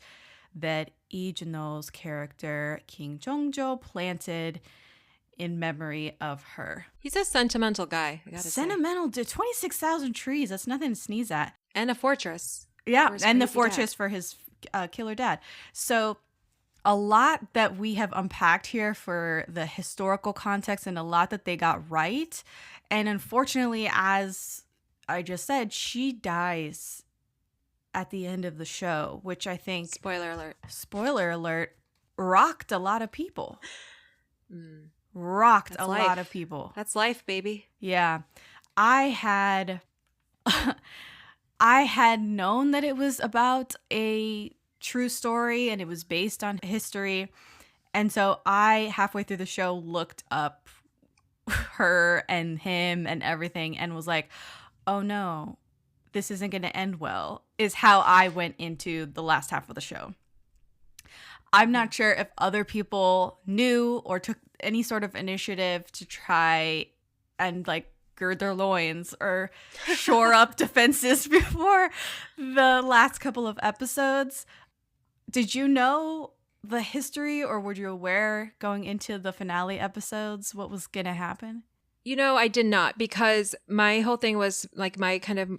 that Lee Jun-ho's character, King Jeongjo, planted in memory of her. He's a sentimental guy, I gotta say. Sentimental, 26,000 trees. That's nothing to sneeze at. And a fortress. Yeah, and the fortress for his killer dad. So a lot that we have unpacked here for the historical context and a lot that they got right. And unfortunately, as I just said, she dies at the end of the show, which I think... Spoiler alert, rocked a lot of people. Rocked a lot of people. That's life, baby. Yeah. I had known that it was about a true story and it was based on history. And so I, halfway through the show, looked up her and him and everything and was like, oh no, this isn't going to end well, is how I went into the last half of the show. I'm not sure if other people knew or took any sort of initiative to try and like gird their loins or shore up defenses before the last couple of episodes. Did you know the history or were you aware going into the finale episodes what was going to happen? You know, I did not, because my whole thing was like my kind of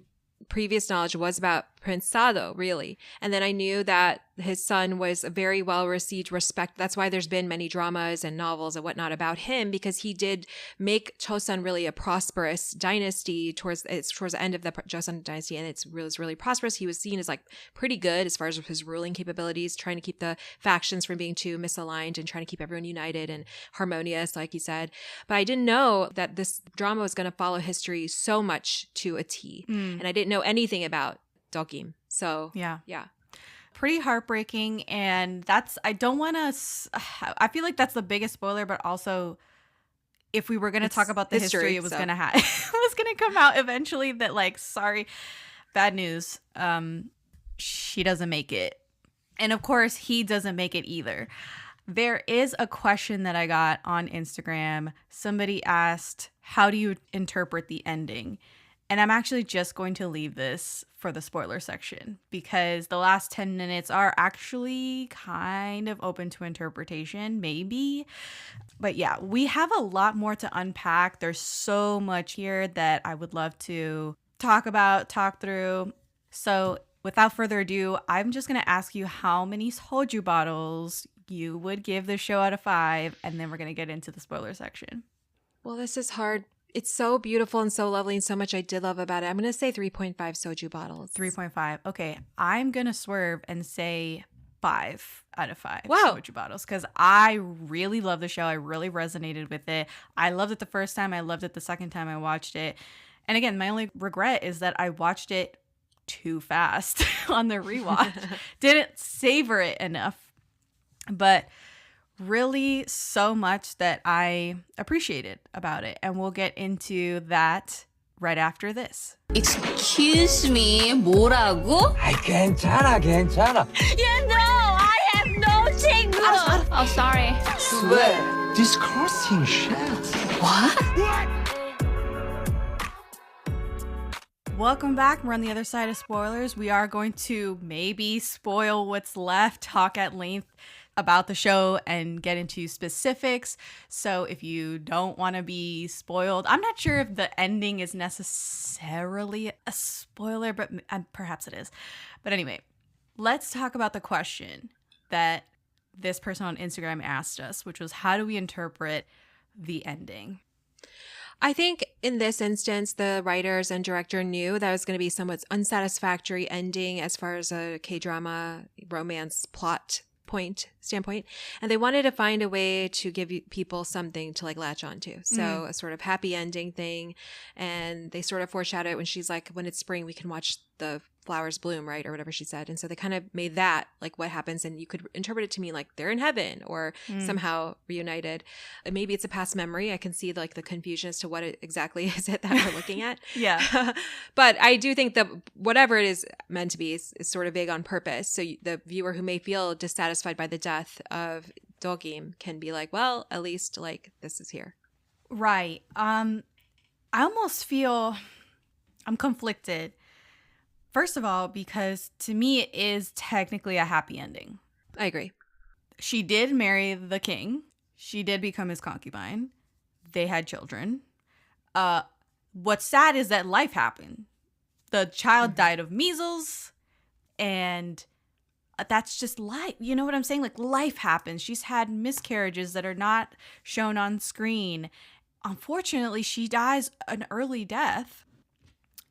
previous knowledge was about Prince Sado, really. And then I knew that his son was a very well-received, respect. That's why there's been many dramas and novels and whatnot about him, because he did make Joseon really a prosperous dynasty towards the end of the Joseon dynasty, and it was really prosperous. He was seen as like pretty good as far as his ruling capabilities, trying to keep the factions from being too misaligned and trying to keep everyone united and harmonious, like you said. But I didn't know that this drama was going to follow history so much to a T. And I didn't know anything about Deok-im. So yeah. Pretty heartbreaking. And that's, I don't want to, I feel like that's the biggest spoiler, but also if we were going to talk about the history, it was going to it was going to come out eventually that like, sorry, bad news. She doesn't make it. And of course he doesn't make it either. There is a question that I got on Instagram. Somebody asked, how do you interpret the ending? And I'm actually just going to leave this for the spoiler section because the last 10 minutes are actually kind of open to interpretation, maybe. But yeah, we have a lot more to unpack. There's so much here that I would love to talk through. So without further ado, I'm just going to ask you how many soju bottles you would give the show out of 5, and then we're going to get into the spoiler section. Well, this is hard. It's so beautiful and so lovely and so much I did love about it. I'm going to say 3.5 soju bottles. 3.5. Okay. I'm going to swerve and say 5 out of 5 wow. soju bottles because I really love the show. I really resonated with it. I loved it the first time. I loved it the second time I watched it. And again, my only regret is that I watched it too fast on the rewatch. Didn't savor it enough. But really so much that I appreciated about it. And we'll get into that right after this. Excuse me, 뭐라고? 괜찮아. You know, I have no 친구. Oh, sorry. Swear, discoursing shit. What? Welcome back. We're on the other side of spoilers. We are going to maybe spoil what's left, talk at length about the show and get into specifics. So if you don't want to be spoiled, I'm not sure if the ending is necessarily a spoiler, but perhaps it is. But anyway, let's talk about the question that this person on Instagram asked us, which was how do we interpret the ending? I think in this instance, the writers and director knew that it was going to be somewhat unsatisfactory ending as far as a K-drama romance plot standpoint, and they wanted to find a way to give people something to like latch onto. So a sort of happy ending thing, and they sort of foreshadow it when she's like, when it's spring, we can watch the flowers bloom, right? Or whatever she said. And so they kind of made that like what happens, and you could interpret it to mean like they're in heaven or somehow reunited. Maybe it's a past memory. I can see like the confusion as to what exactly is it that we're looking at. Yeah. But I do think that whatever it is meant to be is sort of vague on purpose. So the viewer who may feel dissatisfied by the death of Deok-im can be like, well, at least like this is here. Right. I almost feel I'm conflicted. First of all, because to me it is technically a happy ending. I agree. She did marry the king. She did become his concubine. They had children. What's sad is that life happened. The child died of measles, and that's just life. You know what I'm saying? Like, life happens. She's had miscarriages that are not shown on screen. Unfortunately, she dies an early death,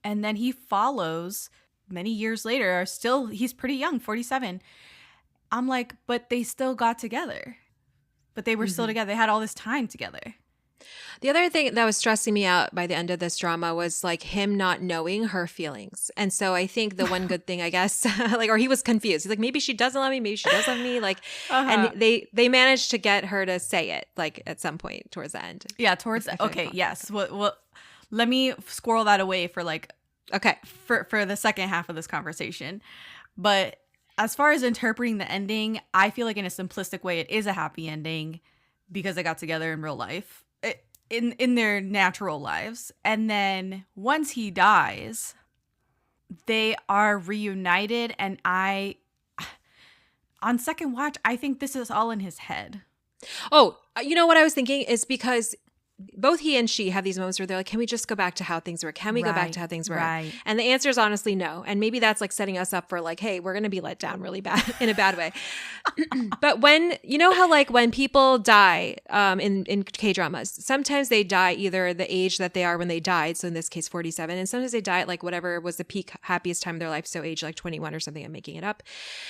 and then he follows many years later. He's pretty young, 47. I'm like, but they still got together. But they were still together. They had all this time together. The other thing that was stressing me out by the end of this drama was like him not knowing her feelings. And so I think the one good thing, I guess, like, or he was confused. He's like, maybe she doesn't love me. Maybe she does love me. Like, and they managed to get her to say it like at some point towards the end. Yeah. Okay. Yes. Well, let me squirrel that away for like, okay. For the second half of this conversation. But as far as interpreting the ending, I feel like in a simplistic way, it is a happy ending because they got together in real life. In their natural lives. And then once he dies, they are reunited. And on second watch, I think this is all in his head. Oh, you know what I was thinking is because both he and she have these moments where they're like, can we just go back to how things were? Can we go back to how things were? Right. And the answer is honestly no. And maybe that's like setting us up for like, hey, we're going to be let down really bad in a bad way. But when, you know how like when people die in K-dramas, sometimes they die either the age that they are when they died. So in this case, 47. And sometimes they die at like whatever was the peak happiest time of their life. So age like 21 or something. I'm making it up.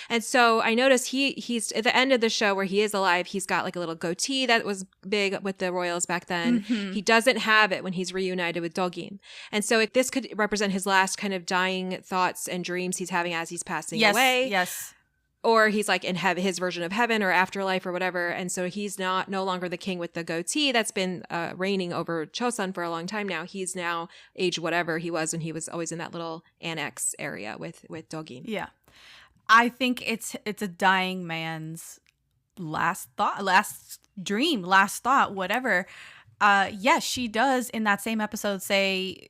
And so I noticed he's at the end of the show where he is alive, he's got like a little goatee that was big with the royals back then. He doesn't have it when he's reunited with Deok-im. And so this could represent his last kind of dying thoughts and dreams he's having as he's passing away. Yes. Or he's like in his version of heaven or afterlife or whatever. And so he's no longer the king with the goatee that's been reigning over Chosun for a long time now. He's now age whatever he was when he was always in that little annex area with Deok-im. Yeah. I think it's a dying man's last thought, last dream, last thought, whatever. Yes, she does in that same episode say,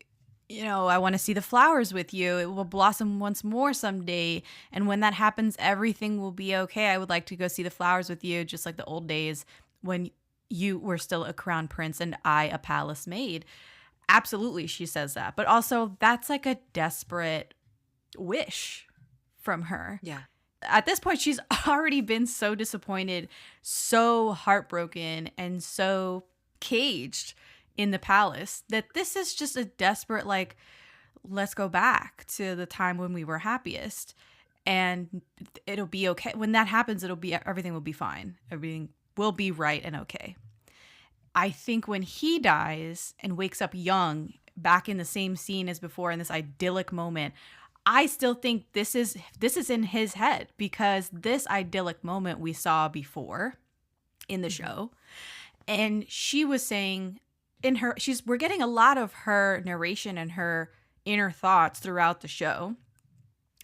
you know, I want to see the flowers with you. It will blossom once more someday. And when that happens, everything will be okay. I would like to go see the flowers with you, just like the old days when you were still a crown prince and I a palace maid. Absolutely, she says that. But also, that's like a desperate wish from her. Yeah. At this point, she's already been so disappointed, so heartbroken, and so caged in the palace that this is just a desperate, like, let's go back to the time when we were happiest and it'll be okay. When that happens, everything will be fine. Everything will be right and okay. I think when he dies and wakes up young, back in the same scene as before in this idyllic moment, I still think this is in his head because this idyllic moment we saw before in the show. And she was saying we're getting a lot of her narration and her inner thoughts throughout the show.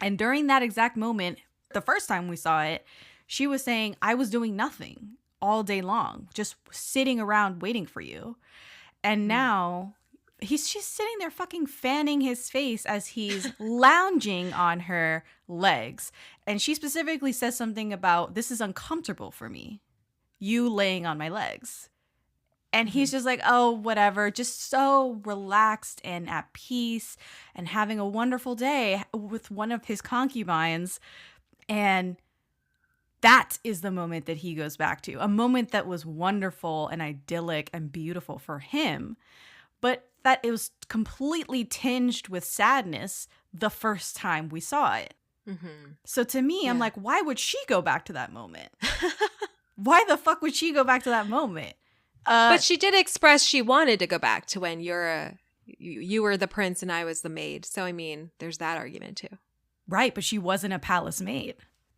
And during that exact moment, the first time we saw it, she was saying, I was doing nothing all day long, just sitting around waiting for you. And now she's sitting there fucking fanning his face as he's lounging on her legs. And she specifically says something about, this is uncomfortable for me, you laying on my legs. And he's just like, oh, whatever, just so relaxed and at peace and having a wonderful day with one of his concubines. And that is the moment that he goes back to, a moment that was wonderful and idyllic and beautiful for him, but that it was completely tinged with sadness the first time we saw it. Mm-hmm. So to me, I'm Yeah. like, why would she go back to that moment? Why the fuck would she go back to that moment? But she did express she wanted to go back to when you were the prince and I was the maid. So, I mean, there's that argument too. Right, but she wasn't a palace maid.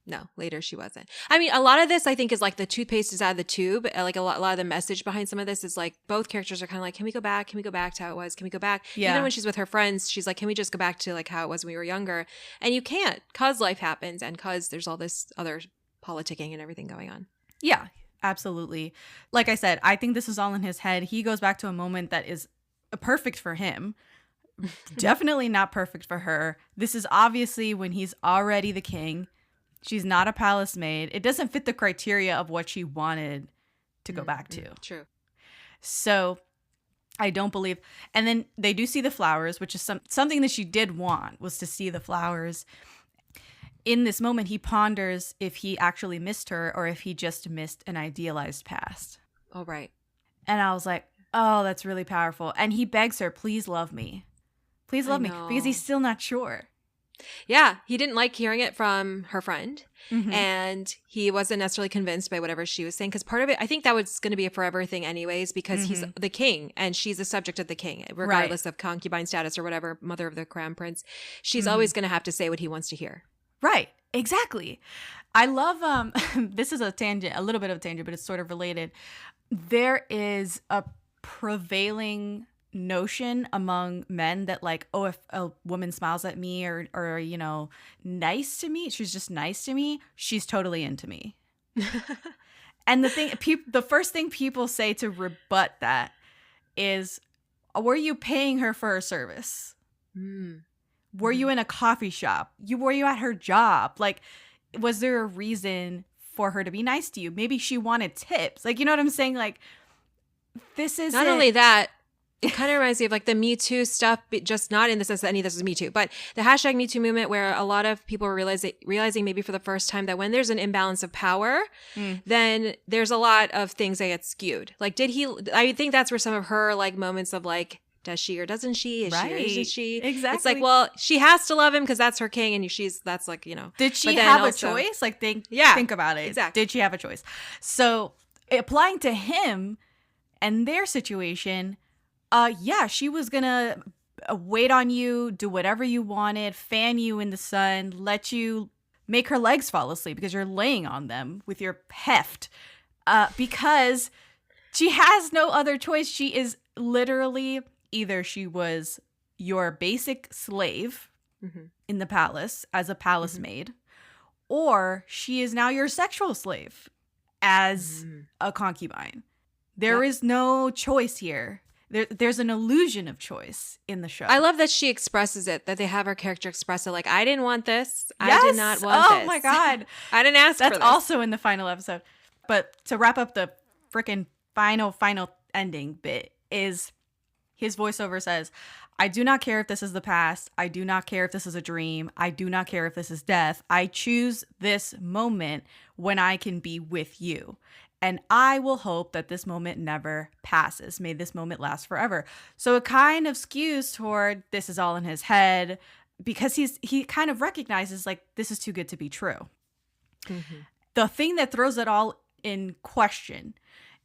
No, later she wasn't. I mean, a lot of this I think is like the toothpaste is out of the tube. Like a lot of the message behind some of this is like both characters are kind of like, can we go back? Can we go back to how it was? Can we go back? Yeah. Even when she's with her friends, she's like, can we just go back to like how it was when we were younger? And you can't, cause life happens and cause there's all this other politicking and everything going on. Yeah, absolutely. Like I said, I think this is all in his head. He goes back to a moment that is perfect for him. Definitely not perfect for her. This is obviously when he's already the king. She's not a palace maid. It doesn't fit the criteria of what she wanted to go back to. True. So I don't believe. And then they do see the flowers, which is something that she did want, was to see the flowers. In this moment, he ponders if he actually missed her or if he just missed an idealized past. Oh, right. And I was like, oh, that's really powerful. And he begs her, please love me. Please love me. Because he's still not sure. Yeah, he didn't like hearing it from her friend. Mm-hmm. And he wasn't necessarily convinced by whatever she was saying. Because part of it, I think that was going to be a forever thing anyways, because he's the king and she's the subject of the king, regardless of concubine status or whatever, mother of the crown prince. She's always going to have to say what he wants to hear. Right. Exactly. I love, this is a tangent, a little bit of a tangent, but it's sort of related. There is a prevailing notion among men that like, oh, if a woman smiles at me or you know, nice to me, she's just nice to me, she's totally into me. And the first thing people say to rebut that is, were you paying her for her service? Were you in a coffee shop? Were you at her job? Like, was there a reason for her to be nice to you? Maybe she wanted tips. Like, you know what I'm saying? Like, this is not only that, it kind of reminds me of like the Me Too stuff, but just not in the sense that any of this is Me Too, but the hashtag Me Too movement, where a lot of people are realizing maybe for the first time that when there's an imbalance of power, then there's a lot of things that get skewed. Like, I think that's where some of her like moments of like, does she or doesn't she? Is she or isn't she? Exactly. It's like, well, she has to love him because that's her king, and that's like, you know. Did she have a choice? Like, think about it. Exactly. Did she have a choice? So applying to him and their situation, yeah, she was gonna wait on you, do whatever you wanted, fan you in the sun, let you make her legs fall asleep because you're laying on them with your heft, because she has no other choice. She is literally, either she was your basic slave in the palace as a palace maid, or she is now your sexual slave as a concubine. There is no choice here. There's an illusion of choice in the show. I love that she expresses it, that they have her character express it like, I didn't want this. Yes! I did not want this. Oh my God. I didn't ask for this. That's also in the final episode. But to wrap up the freaking final ending bit is his voiceover says, I do not care if this is the past. I do not care if this is a dream. I do not care if this is death. I choose this moment when I can be with you. And I will hope that this moment never passes. May this moment last forever. So it kind of skews toward this is all in his head, because he kind of recognizes like, this is too good to be true. The thing that throws it all in question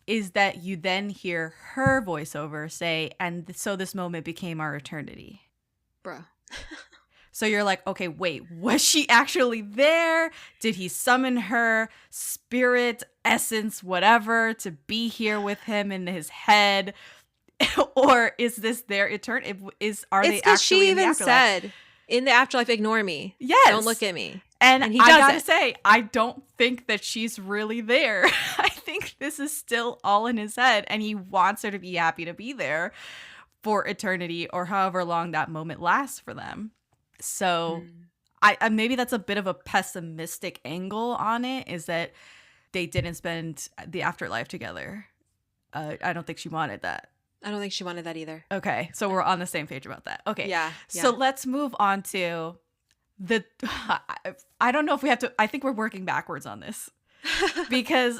is that you then hear her voiceover say, and so this moment became our eternity. Bro. So you're like, okay, wait, was she actually there? Did he summon her spirit, essence, whatever, to be here with him in his head? Or is this their eternity? Are they actually she in the even afterlife? said, in the afterlife, ignore me. Yes. Don't look at me. And he I does gotta it. say, I don't think that she's really there. I think this is still all in his head, and he wants her to be happy to be there for eternity or however long that moment lasts for them. So I maybe that's a bit of a pessimistic angle on it, is that they didn't spend the afterlife together. I don't think she wanted that. I don't think she wanted that either. Okay, so we're on the same page about that. Okay, Yeah. So let's move on to I don't know if we have to. I think we're working backwards on this because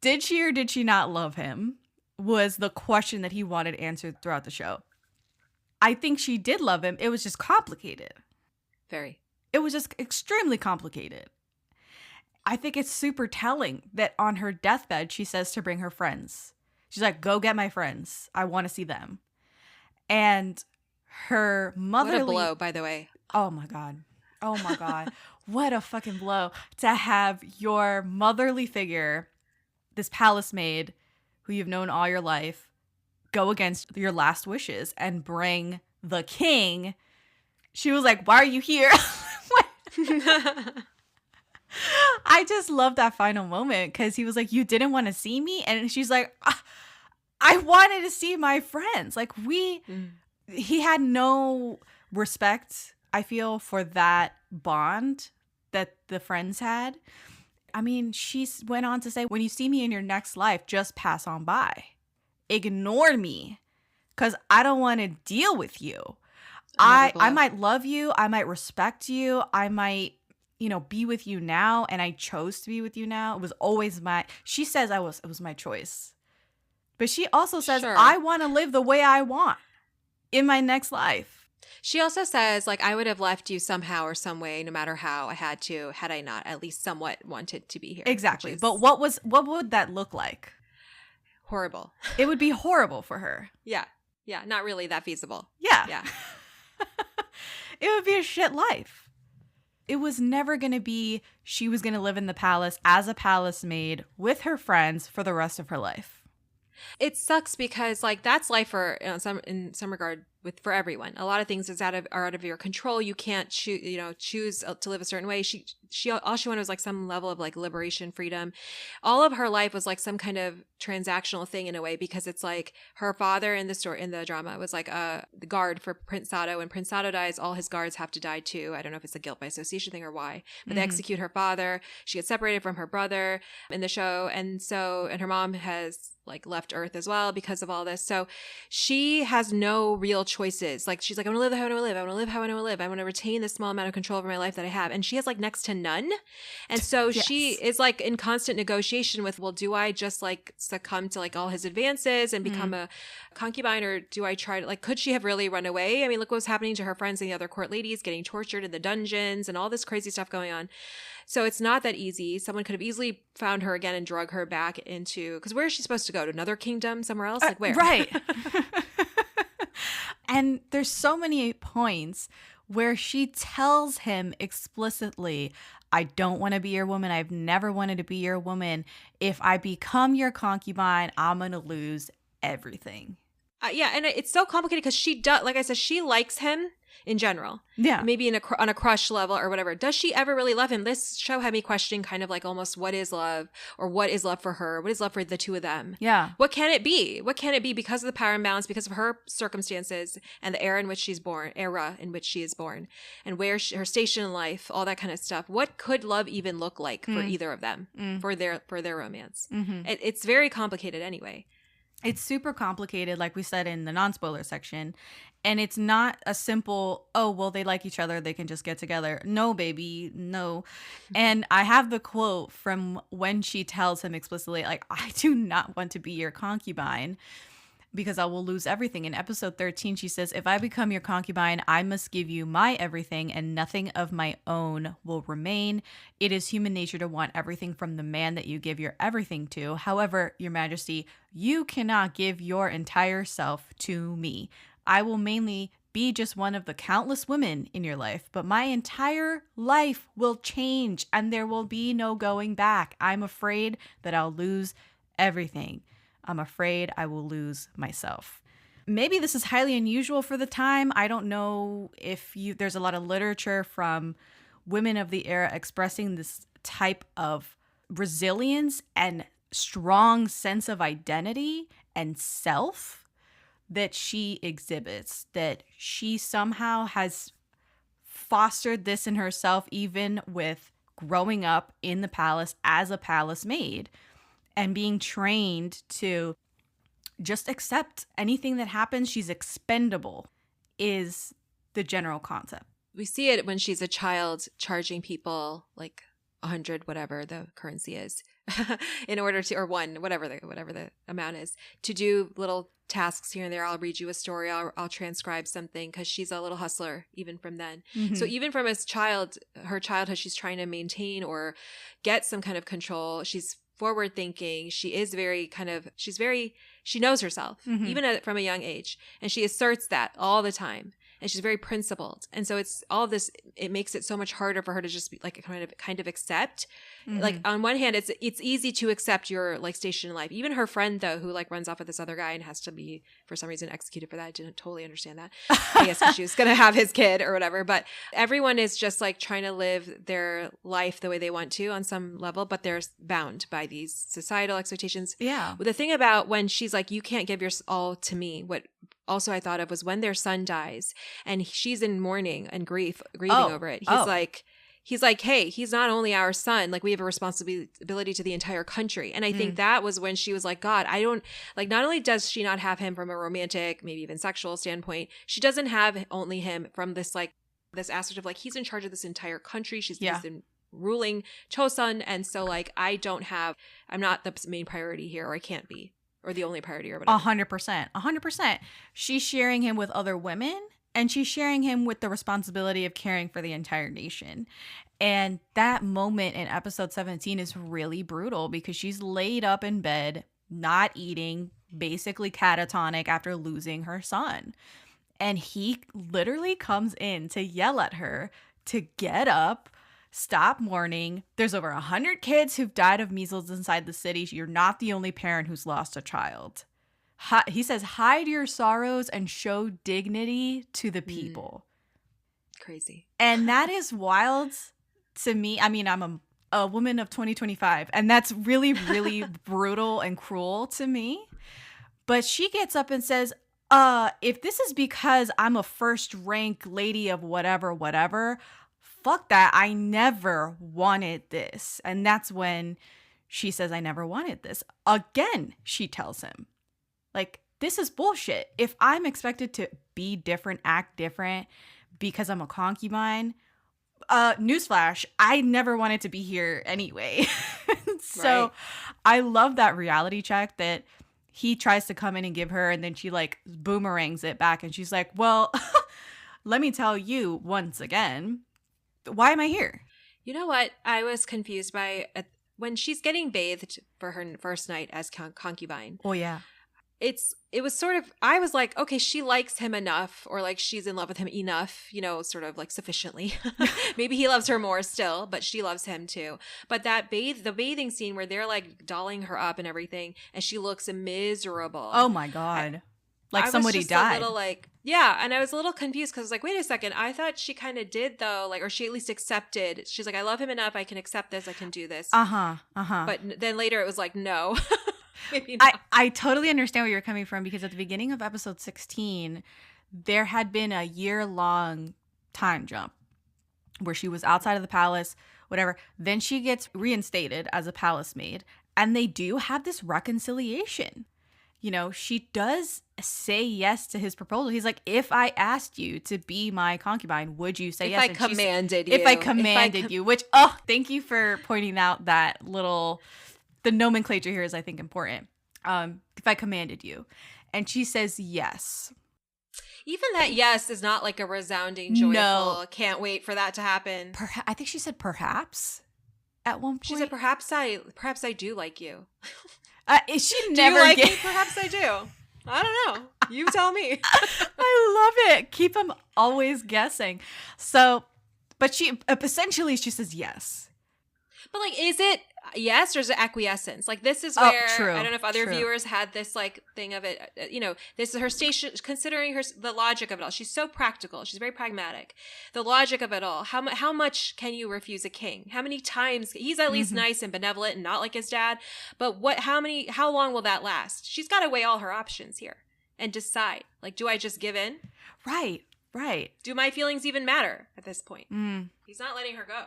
did she or did she not love him was the question that he wanted answered throughout the show. I think she did love him. It was just complicated. Very. It was just extremely complicated. I think it's super telling that on her deathbed, she says to bring her friends. She's like, go get my friends. I want to see them. And her motherly... What a blow, by the way. Oh, my God. Oh, my God. What a fucking blow to have your motherly figure, this palace maid who you've known all your life, go against your last wishes and bring the king. She was like, why are you here? I just love that final moment because he was like, you didn't want to see me? And she's like, I wanted to see my friends. Like he had no respect, I feel, for that bond that the friends had. I mean, she went on to say, when you see me in your next life, just pass on by. Ignore me because I don't want to deal with you. I might love you. I might respect you. I might, be with you now. And I chose to be with you now. It was always she says it was my choice. But she also says, sure. I want to live the way I want in my next life. She also says, like, I would have left you somehow or some way, no matter how I had I not at least somewhat wanted to be here. Exactly. But what would that look like? Horrible. It would be horrible for her. Yeah. Yeah. Not really that feasible. Yeah. Yeah. It would be a shit life. It was never going to be she was going to live in the palace as a palace maid with her friends for the rest of her life. It sucks because, like, that's life for in some regard for everyone. A lot of things are out of your control. You can't choose to live a certain way. She all she wanted was like some level of like liberation, freedom. All of her life was like some kind of transactional thing in a way, because it's like her father in the drama was like the guard for Prince Sado. When Prince Sado dies, all his guards have to die too. I don't know if it's a guilt by association thing or why, but they execute her father. She gets separated from her brother in the show, and her mom has like left Earth as well because of all this. So she has no real choices. Like, she's like, I want to live how I want to live. I want to live how I want to live. I want to retain this small amount of control over my life that I have. And she has like next to none. And so yes. She is like in constant negotiation with, well, do I just like succumb to like all his advances and become a concubine, or do I try to, like, could she have really run away? I mean, look what was happening to her friends and the other court ladies, getting tortured in the dungeons and all this crazy stuff going on. So it's not that easy. Someone could have easily found her again and drug her back into, because where is she supposed to go? To another kingdom, somewhere else? Like, where? Right. And there's so many points where she tells him explicitly, I don't want to be your woman. I've never wanted to be your woman. If I become your concubine, I'm going to lose everything. Yeah, and it's so complicated because she does, like I said, she likes him in general. Yeah. Maybe on a crush level or whatever. Does she ever really love him? This show had me questioning kind of like almost what is love, or what is love for her? What is love for the two of them? Yeah. What can it be? What can it be because of the power imbalance, because of her circumstances and the era in which she is born, and where her station in life, all that kind of stuff. What could love even look like for either of them, for their romance? It's very complicated anyway. It's super complicated, like we said in the non-spoiler section. And it's not a simple, oh, well, they like each other, they can just get together. No, baby, no. And I have the quote from when she tells him explicitly, like, I do not want to be your concubine because I will lose everything. In episode 13, she says, if I become your concubine, I must give you my everything and nothing of my own will remain. It is human nature to want everything from the man that you give your everything to. However, your majesty, you cannot give your entire self to me. I will mainly be just one of the countless women in your life, but my entire life will change and there will be no going back. I'm afraid that I'll lose everything. I'm afraid I will lose myself. Maybe this is highly unusual for the time. I don't know if there's a lot of literature from women of the era expressing this type of resilience and strong sense of identity and self that she exhibits, that she somehow has fostered this in herself, even with growing up in the palace as a palace maid and being trained to just accept anything that happens. She's expendable is the general concept. We see it when she's a child, charging people like 100, whatever the currency is, in order to, or one, whatever the amount is, to do little tasks here and there. I'll read you a story. I'll transcribe something, because she's a little hustler even from then. Mm-hmm. So even from her childhood, she's trying to maintain or get some kind of control. She's forward thinking. She is she knows herself, Mm-hmm. even from a young age. And she asserts that all the time. And she's very principled. And so it's all this, it makes it so much harder for her to just be like kind of accept. Mm-hmm. Like on one hand, it's easy to accept your like station in life. Even her friend though, who like runs off with this other guy and has to be for some reason executed for that. I didn't totally understand that. I guess 'cause she was going to have his kid or whatever. But everyone is just like trying to live their life the way they want to on some level, but they're bound by these societal expectations. Yeah. The thing about when she's like, you can't give your all to me, what also I thought of was when their son dies and she's in mourning and grieving over it. He's like, hey, he's not only our son, like we have a responsibility to the entire country. And I think that was when she was like, God, I don't like, not only does she not have him from a romantic, maybe even sexual standpoint, she doesn't have only him from this like this aspect of like, he's in charge of this entire country. He's in ruling Chosun. And so like, I'm not the main priority here, or I can't be. Or the only priority or whatever. 100%. She's sharing him with other women, and she's sharing him with the responsibility of caring for the entire nation. And that moment in episode 17 is really brutal because she's laid up in bed, not eating, basically catatonic after losing her son. And he literally comes in to yell at her to get up, stop mourning. There's over 100 kids who've died of measles inside the city. You're not the only parent who's lost a child. He says, hide your sorrows and show dignity to the people. Crazy. And that is wild to me. I mean, I'm a woman of 2025, and that's really, really brutal and cruel to me. But she gets up and says, if this is because I'm a first rank lady of whatever, fuck that. I never wanted this. And that's when she says, I never wanted this. Again, she tells him, like, this is bullshit. If I'm expected to be different, act different because I'm a concubine, newsflash, I never wanted to be here anyway. So right. I love that reality check that he tries to come in and give her, and then she like boomerangs it back. And she's like, well, let me tell you once again, why am I here? You know what? I was confused by when she's getting bathed for her first night as concubine. Oh, yeah. It was sort of, I was like, okay, she likes him enough, or like she's in love with him enough, you know, sort of like sufficiently. Maybe he loves her more still, but she loves him too. But the bathing scene where they're like dolling her up and everything, and she looks miserable. Oh my God. Like somebody died. I was just a little like, yeah. And I was a little confused because I was like, wait a second. I thought she kind of did though, like, or she at least accepted. She's like, I love him enough. I can accept this. I can do this. But then later it was like, no. Maybe not. I totally understand where you're coming from, because at the beginning of episode 16, there had been a year-long time jump where she was outside of the palace, whatever. Then she gets reinstated as a palace maid, and they do have this reconciliation. You know, she does say yes to his proposal. He's like, if I asked you to be my concubine, would you say yes? If I commanded you. Which, thank you for pointing out that the nomenclature here is, I think, important. If I commanded you. And she says yes. Even that yes is not like a resounding, joyful, can't wait for that to happen. I think she said perhaps at one point. She said, perhaps I do like you. She do never you like me? Perhaps I do. I don't know. You tell me. I love it. Keep them always guessing. So, but she essentially says yes. But like, is it yes or is it acquiescence? Like, this is where I don't know if other viewers had this like thing of it. You know, this is her station. Considering the logic of it all, she's so practical. She's very pragmatic. The logic of it all. How much can you refuse a king? How many times? He's at least nice and benevolent and not like his dad. But how long will that last? She's got to weigh all her options here and decide. Like, do I just give in? Right. Do my feelings even matter at this point? He's not letting her go.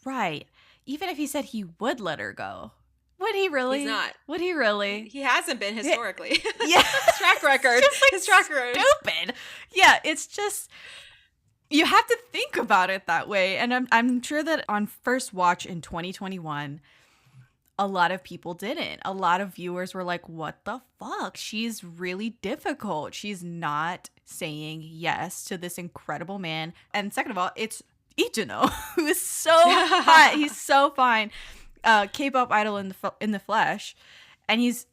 Right. Even if he said he would let her go, would he really? He's not. Would he really? He hasn't been historically. Yeah. His track record. Stupid. Yeah, it's just, You have to think about it that way. And I'm sure that on first watch in 2021, a lot of people didn't. A lot of viewers were like, what the fuck? She's really difficult. She's not saying yes to this incredible man. And second of all, it's Junho, who is so hot. He's so fine. K-pop idol in the flesh. And he's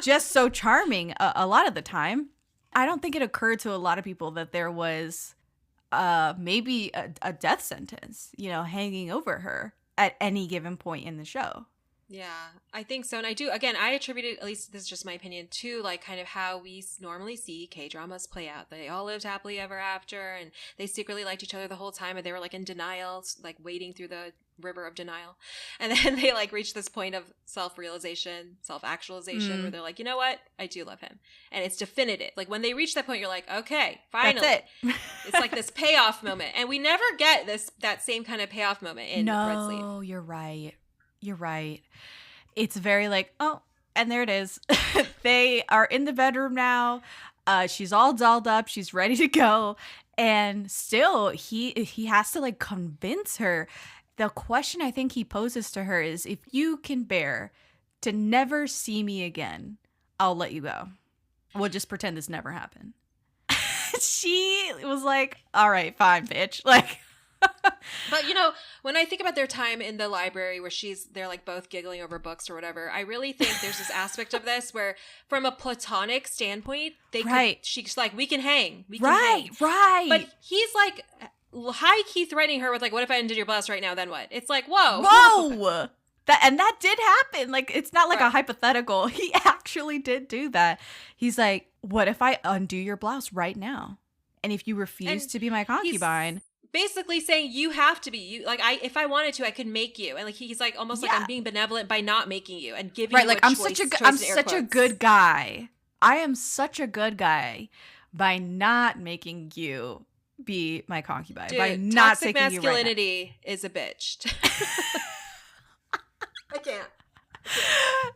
just so charming a lot of the time. I don't think it occurred to a lot of people that there was maybe a death sentence, hanging over her at any given point in the show. Yeah, I think so. And I attribute it, at least this is just my opinion, to like kind of how we normally see K-dramas play out. They all lived happily ever after, and they secretly liked each other the whole time, and they were like in denial, like wading through the river of denial. And then they like reach this point of self-realization, self-actualization, where they're like, you know what? I do love him. And it's definitive. Like when they reach that point, you're like, okay, finally. That's it. It's like this payoff moment. And we never get that same kind of payoff moment in Red Sleeve. No, you're right. You're right. It's very like, oh, and there it is. They are in the bedroom now. She's all dolled up. She's ready to go. And still, he has to like convince her. The question I think he poses to her is, if you can bear to never see me again, I'll let you go. We'll just pretend this never happened. She was like, all right, fine, bitch. Like, but when I think about their time in the library where they're like both giggling over books or whatever, I really think there's this aspect of this where from a platonic standpoint, she's like, we can hang. We can hang. Right. But he's like high-key threatening her with like, what if I undid your blouse right now? Then what? It's like, whoa. That did happen. Like, it's not like a hypothetical. He actually did do that. He's like, what if I undo your blouse right now? And if you refuse to be my concubine, basically saying you have to be if I wanted to, I could make you. And like he's like almost like I'm being benevolent by not making you and giving you like a I'm choice, such a good guy. I am such a good guy by not making you be my concubine. Dude, by not toxic taking masculinity you right is a bitch. I can't.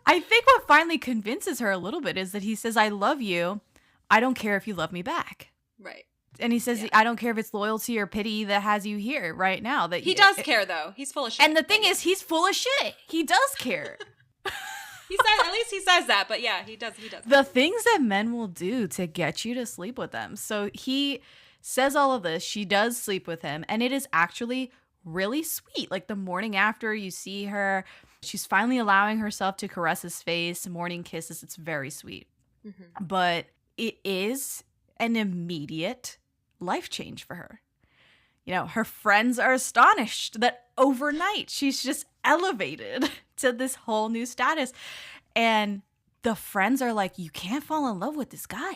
I think what finally convinces her a little bit is that he says, I love you. I don't care if you love me back. Right. And he says, I don't care if it's loyalty or pity that has you here right now. That he does care, though. He's full of shit. And the thing is, he's full of shit. He does care. At least he says that. But yeah, he does. The things that men will do to get you to sleep with them. So he says all of this. She does sleep with him. And it is actually really sweet. Like the morning after you see her, she's finally allowing herself to caress his face, morning kisses. It's very sweet. Mm-hmm. But it is an immediate life change for her. Her friends are astonished that overnight she's just elevated to this whole new status. And the friends are like, you can't fall in love with this guy.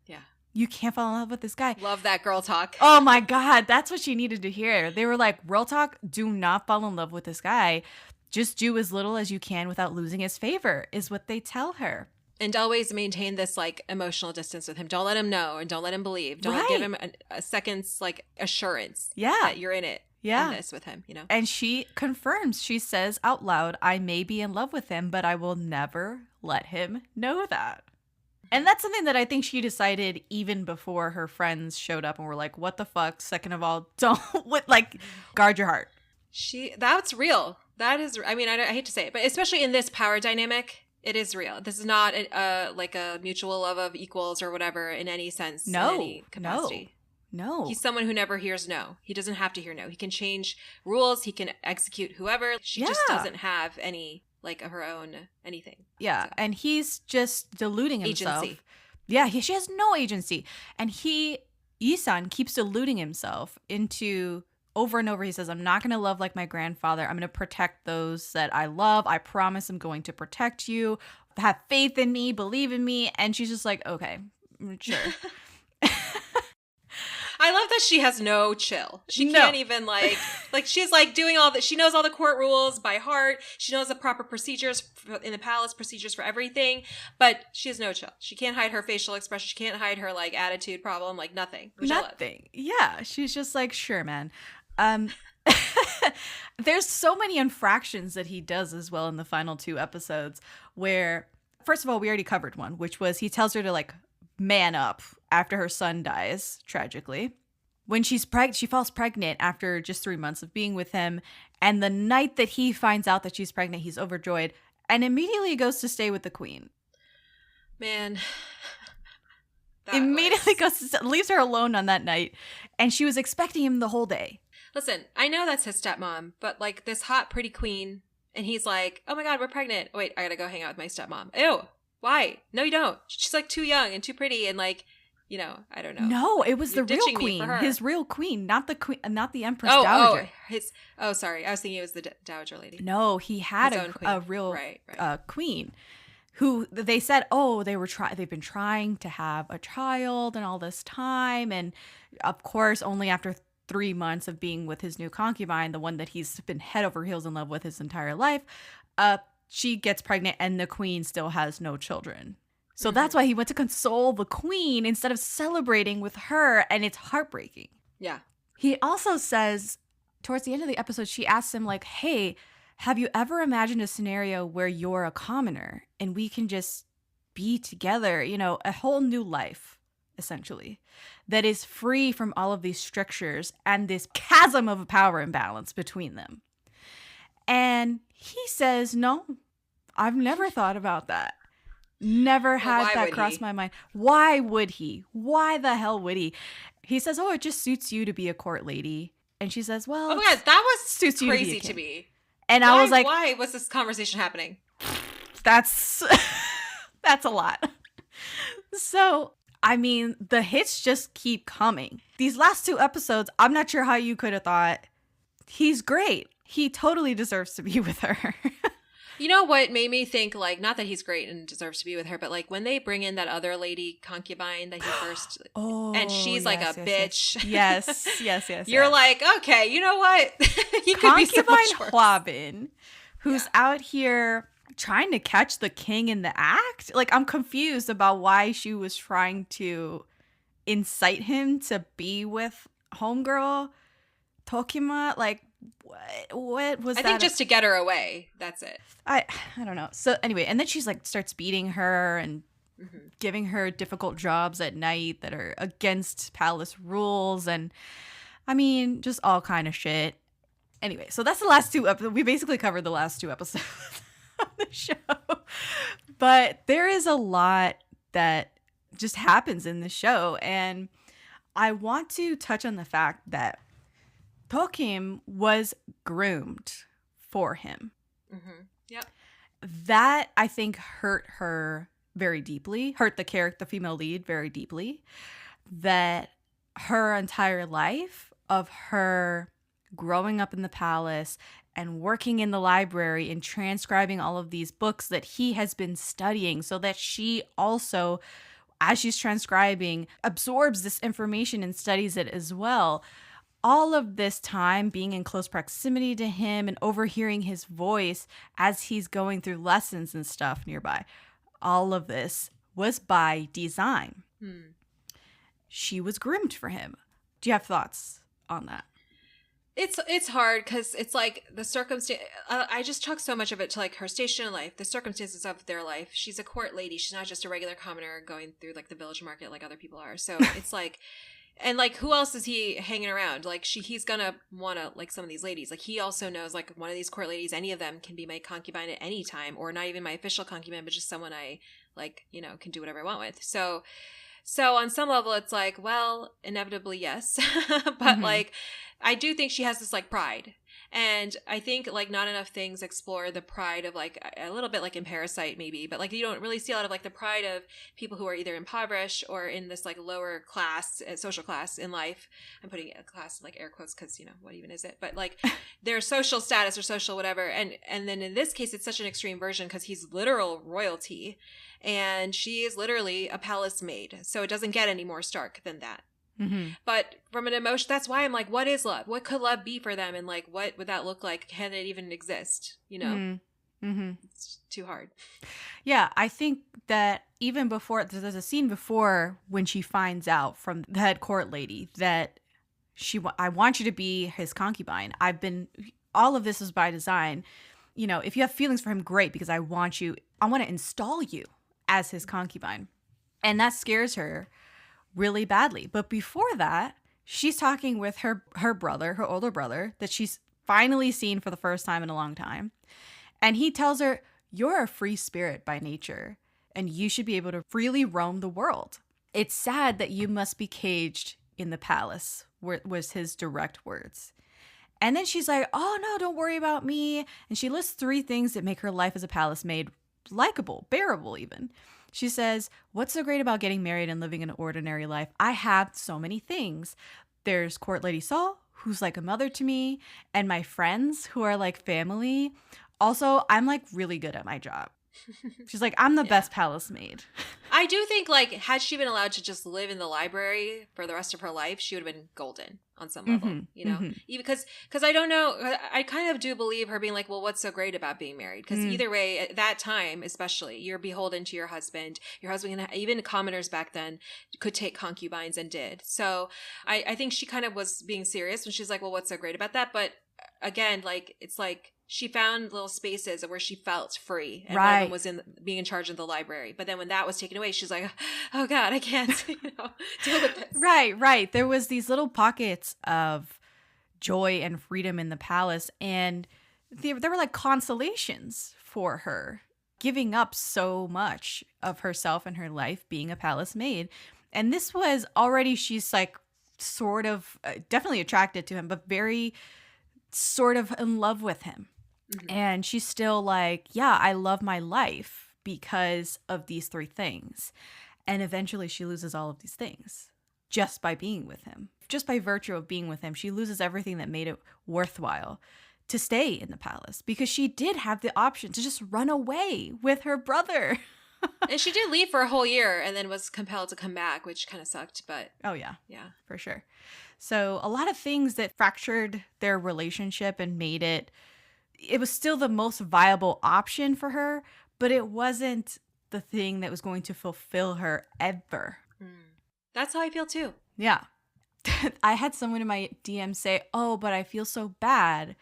Yeah. You can't fall in love with this guy. Love that girl talk. Oh my God. That's what she needed to hear. They were like, real talk, do not fall in love with this guy. Just do as little as you can without losing his favor, is what they tell her. And always maintain this like emotional distance with him. Don't let him know and don't let him believe. Don't give him a second's like assurance that you're in it. In this with him, And she confirms, she says out loud, I may be in love with him, but I will never let him know that. And that's something that I think she decided even before her friends showed up and were like, what the fuck? Second of all, don't guard your heart. That's real. That is, I hate to say it, but especially in this power dynamic, it is real. This is not like a mutual love of equals or whatever in any sense. No, in any capacity. No. He's someone who never hears no. He doesn't have to hear no. He can change rules. He can execute whoever. She just doesn't have any, like, her own anything. Yeah, so. And he's just deluding himself. Agency. Yeah, she has no agency. And Isan keeps deluding himself into... Over and over, he says, I'm not going to love like my grandfather. I'm going to protect those that I love. I promise I'm going to protect you. Have faith in me. Believe in me. And she's just like, okay, sure. I love that she has no chill. She can't even like she's like doing all that. She knows all the court rules by heart. She knows the proper procedures in the palace, procedures for everything, but she has no chill. She can't hide her facial expression. She can't hide her like attitude problem, like nothing. Nothing. Yeah. She's just like, sure, man. There's so many infractions that he does as well in the final 2 episodes where, first of all, we already covered one, which was he tells her to like man up after her son dies tragically. when she falls pregnant after just 3 months of being with him. And the night that he finds out that she's pregnant, he's overjoyed and immediately goes to stay with the queen. Man. Leaves her alone on that night. And she was expecting him the whole day. Listen, I know that's his stepmom, but like this hot, pretty queen. And he's like, oh my God, we're pregnant. Wait, I gotta go hang out with my stepmom. Ew. Why? No, you don't. She's like too young and too pretty and like, you know, I don't know. No, it was You're the real queen. His real queen, not the queen, not the Empress Dowager. Sorry. I was thinking it was the Dowager lady. No, he had a real queen who they said, they've been trying to have a child and all this time. And of course, only after 3 months of being with his new concubine, the one that he's been head over heels in love with his entire life, she gets pregnant and the queen still has no children. So that's why he went to console the queen instead of celebrating with her, and it's heartbreaking. Yeah. He also says, towards the end of the episode, she asks him like, hey, have you ever imagined a scenario where you're a commoner and we can just be together, you know, a whole new life, essentially, that is free from all of these strictures and this chasm of a power imbalance between them? And he says, no, I've never thought about that. Never had that cross my mind. Why would he? Why the hell would he? He says, it just suits you to be a court lady. And she says, well, oh my God, that was suits you crazy to to me. And I was like, why was this conversation happening? That's a lot. So, I mean, the hits just keep coming. These last 2 episodes, I'm not sure how you could have thought, he's great. He totally deserves to be with her. You know what made me think, like, not that he's great and deserves to be with her, but like when they bring in that other lady concubine that he first, and she's like a bitch. Yes. You're like, okay, you know what? You concubine Hwabin, who's out here trying to catch the king in the act. Like, I'm confused about why she was trying to incite him to be with homegirl Tokima. Like, what was that? I think just to get her away. That's it. I don't know. So anyway, and then she's like starts beating her and giving her difficult jobs at night that are against palace rules, and I mean, just all kind of shit. Anyway, so that's the last 2 episodes. We basically covered the last 2 episodes of the show. But there is a lot that just happens in the show, and I want to touch on the fact that Deok-im was groomed for him. Yep. That, I think, hurt her very deeply, hurt the female lead very deeply. That her entire life of her growing up in the palace and working in the library and transcribing all of these books that he has been studying, so that she also, as she's transcribing, absorbs this information and studies it as well. All of this time being in close proximity to him and overhearing his voice as he's going through lessons and stuff nearby. All of this was by design. She was groomed for him. Do you have thoughts on that? It's hard because it's like the circumstance. I just chalk so much of it to like her station in life, the circumstances of their life. She's a court lady. She's not just a regular commoner going through like the village market like other people are. So it's like, and like who else is he hanging around? Like he's gonna wanna like some of these ladies. Like he also knows like one of these court ladies, any of them can be my concubine at any time, or not even my official concubine, but just someone I like, you know, can do whatever I want with. So on some level, it's like, well, inevitably, yes. But like, I do think she has this like pride. And I think like not enough things explore the pride of like a little bit like in Parasite maybe, but like you don't really see a lot of like the pride of people who are either impoverished or in this like lower class, social class in life. I'm putting a class in like air quotes because, you know, what even is it? But like their social status or social whatever. And then in this case, it's such an extreme version because he's literal royalty and she is literally a palace maid. So it doesn't get any more stark than that. But from an emotion, that's why I'm like, what is love? What could love be for them? And like, what would that look like? Can it even exist? You know, it's too hard. Yeah, I think that even before, there's a scene before when she finds out from the head court lady that I want you to be his concubine. All of this is by design. You know, if you have feelings for him, great, because I want to install you as his concubine. And that scares her really badly. But before that, she's talking with her brother, her older brother, that she's finally seen for the first time in a long time. And he tells her, you're a free spirit by nature, and you should be able to freely roam the world. It's sad that you must be caged in the palace, was his direct words. And then she's like, oh no, don't worry about me. And she lists 3 things that make her life as a palace maid likable, bearable even. She says, what's so great about getting married and living an ordinary life? I have so many things. There's Court Lady Sol, who's like a mother to me, and my friends who are like family. Also, I'm like really good at my job. She's like, I'm the best palace maid. I do think, like, had she been allowed to just live in the library for the rest of her life, she would have been golden on some level, you know? Even because I don't know, I kind of do believe her being like, well, what's so great about being married? Because either way, at that time, especially, you're beholden to your husband. Your husband, even commoners back then, could take concubines and did. So I think she kind of was being serious when she's like, well, what's so great about that? But again, like, it's like, she found little spaces where she felt free, and one of them was in being in charge of the library. But then when that was taken away, she's like, "Oh God, I can't deal with this." Right. There was these little pockets of joy and freedom in the palace, and there were like consolations for her, giving up so much of herself and her life being a palace maid. And this was already, she's like sort of definitely attracted to him, but very sort of in love with him. And she's still like, yeah, I love my life because of these 3 things. And eventually she loses all of these things just by being with him. Just by virtue of being with him, she loses everything that made it worthwhile to stay in the palace, because she did have the option to just run away with her brother. And she did leave for a whole year and then was compelled to come back, which kind of sucked. But oh, yeah, for sure. So a lot of things that fractured their relationship and made it was still the most viable option for her, but it wasn't the thing that was going to fulfill her ever. That's how I feel too. Yeah. I had someone in my DM say, oh, but I feel so bad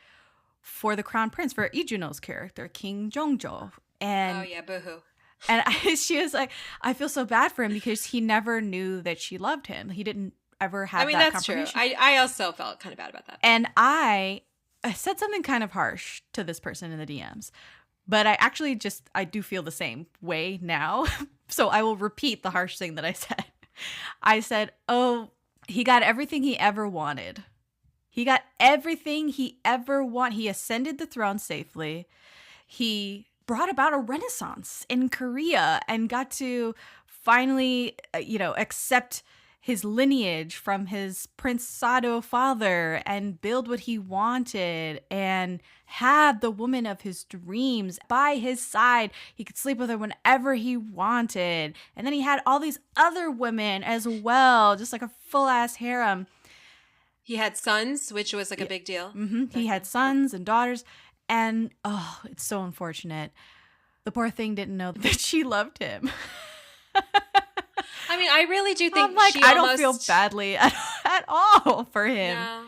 for the crown prince, for Lee Jun-ho's character, King Jeongjo. And, oh yeah, boohoo. And she was like, I feel so bad for him because he never knew that she loved him. He didn't ever have that confirmation. True. I also felt kind of bad about that. And I said something kind of harsh to this person in the DMs, but I actually I do feel the same way now. So I will repeat the harsh thing that I said. I said, oh, he got everything he ever wanted. He got everything he ever wanted. He ascended the throne safely. He brought about a renaissance in Korea and got to finally, accept his lineage from his Prince Sado father and build what he wanted and have the woman of his dreams by his side. He could sleep with her whenever he wanted. And then he had all these other women as well, just like a full-ass harem. He had sons, which was like a big deal. He had sons and daughters. And, oh, it's so unfortunate. The poor thing didn't know that she loved him. I mean, I really do think I don't feel badly at all for him. No.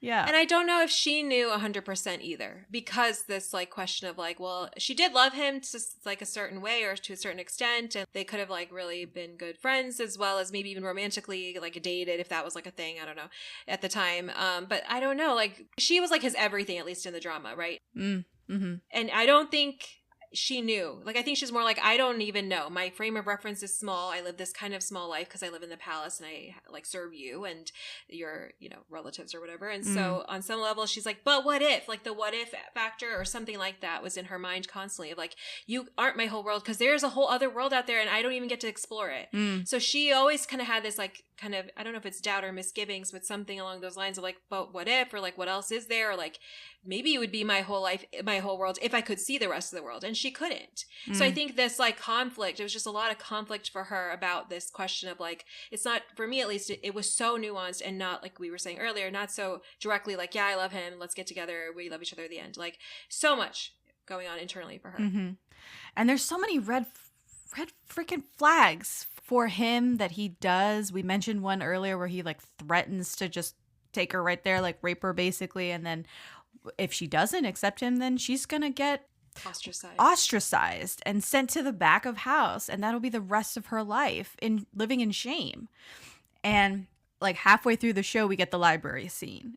Yeah. And I don't know if she knew 100% either, because this like question of like, well, she did love him to like a certain way or to a certain extent, and they could have like really been good friends as well as maybe even romantically like dated if that was like a thing. I don't know at the time. But I don't know, like she was like his everything, at least in the drama, right? Mm-hmm. And I don't think she knew. Like, I think she's more like, I don't even know. My frame of reference is small. I live this kind of small life because I live in the palace and I like serve you and your, relatives or whatever. And so on some level, she's like, but what if? Like the what if factor or something like that was in her mind constantly of like, you aren't my whole world because there's a whole other world out there and I don't even get to explore it. So she always kind of had this like kind of, I don't know if it's doubt or misgivings, but something along those lines of like, but what if, or like, what else is there? Or like, maybe it would be my whole life, my whole world, if I could see the rest of the world. And she couldn't. So I think this like conflict, it was just a lot of conflict for her about this question of like, it's not, for me at least, it was so nuanced and not like we were saying earlier, not so directly like, yeah, I love him, let's get together, we love each other at the end. Like so much going on internally for her. And there's so many red freaking flags for him that he does. We mentioned one earlier where he like threatens to just take her right there, like rape her basically. And then if she doesn't accept him, then she's going to get ostracized and sent to the back of house. And that'll be the rest of her life in living in shame. And like halfway through the show, we get a library scene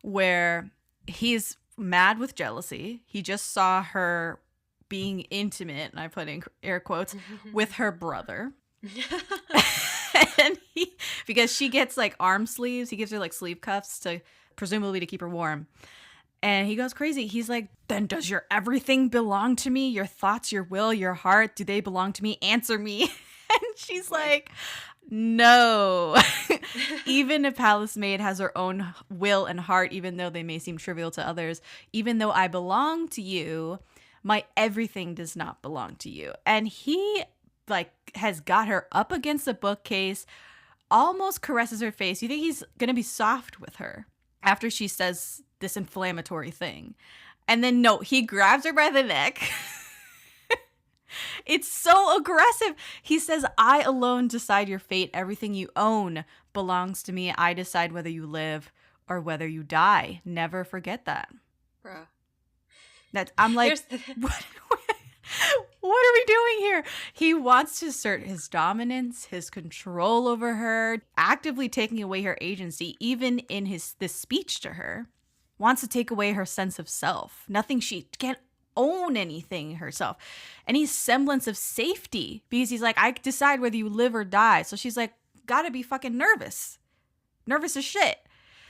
where he's mad with jealousy. He just saw her being intimate, and I put in air quotes, with her brother. And because she gets like arm sleeves, he gives her like sleeve cuffs to presumably to keep her warm. And he goes crazy. He's like, then does your everything belong to me? Your thoughts, your will, your heart, do they belong to me? Answer me. And she's like, no. Even a palace maid has her own will and heart, even though they may seem trivial to others. Even though I belong to you, my everything does not belong to you. And he like has got her up against a bookcase, almost caresses her face. You think he's going to be soft with her after she says this inflammatory thing. And then no, he grabs her by the neck. It's so aggressive. He says, I alone decide your fate. Everything you own belongs to me. I decide whether you live or whether you die. Never forget that. Bruh. I'm like, what are we doing here? He wants to assert his dominance, his control over her, actively taking away her agency, even in this speech to her. Wants to take away her sense of self. She can't own anything herself. Any semblance of safety, because he's like, I decide whether you live or die. So she's like, gotta be fucking nervous. Nervous as shit.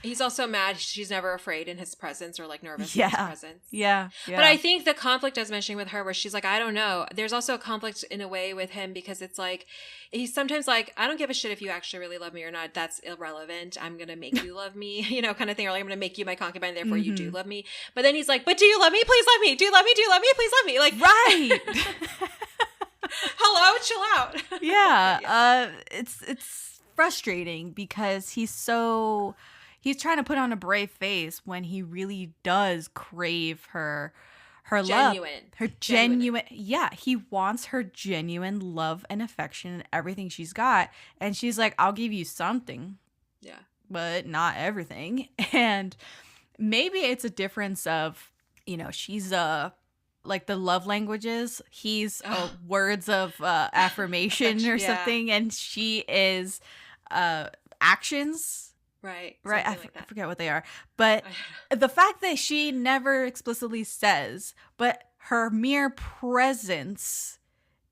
He's also mad she's never afraid in his presence or like nervous in his presence. Yeah. But I think the conflict I was mentioning with her where she's like, I don't know. There's also a conflict in a way with him because it's like, he's sometimes like, I don't give a shit if you actually really love me or not. That's irrelevant. I'm going to make you love me, kind of thing. Or like, I'm going to make you my concubine. Therefore you do love me. But then he's like, but do you love me? Please love me. Do you love me? Do you love me? Please love me. Like, right. Hello, chill out. Yeah. It's frustrating because he's trying to put on a brave face when he really does crave her genuine. Love. Her genuine. Yeah, he wants her genuine love and affection and everything she's got. And she's like, I'll give you something. Yeah. But not everything. And maybe it's a difference of, she's like the love languages. He's words of affirmation or something. And she is actions. Right. I forget what they are. But the fact that she never explicitly says, but her mere presence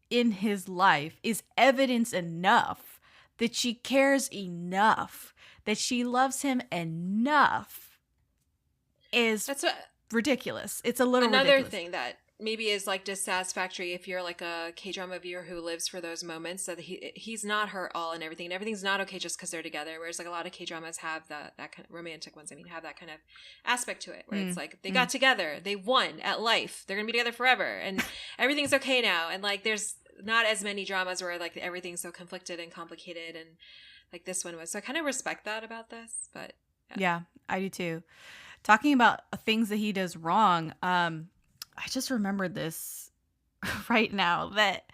in his life is evidence enough that she cares enough, that she loves him enough is ridiculous. It's a little Another ridiculous. thing that maybe is like dissatisfactory if you're like a K-drama viewer who lives for those moments, so that he's not her all and everything, and everything's not okay just because they're together, whereas like a lot of K-dramas have that kind of romantic ones, have that kind of aspect to it where it's like they got together, they won at life, they're gonna be together forever, and everything's okay now. And like there's not as many dramas where like everything's so conflicted and complicated, and like this one was. So I kind of respect that about this. But yeah, I do too. Talking about things that he does wrong, I just remembered this right now, that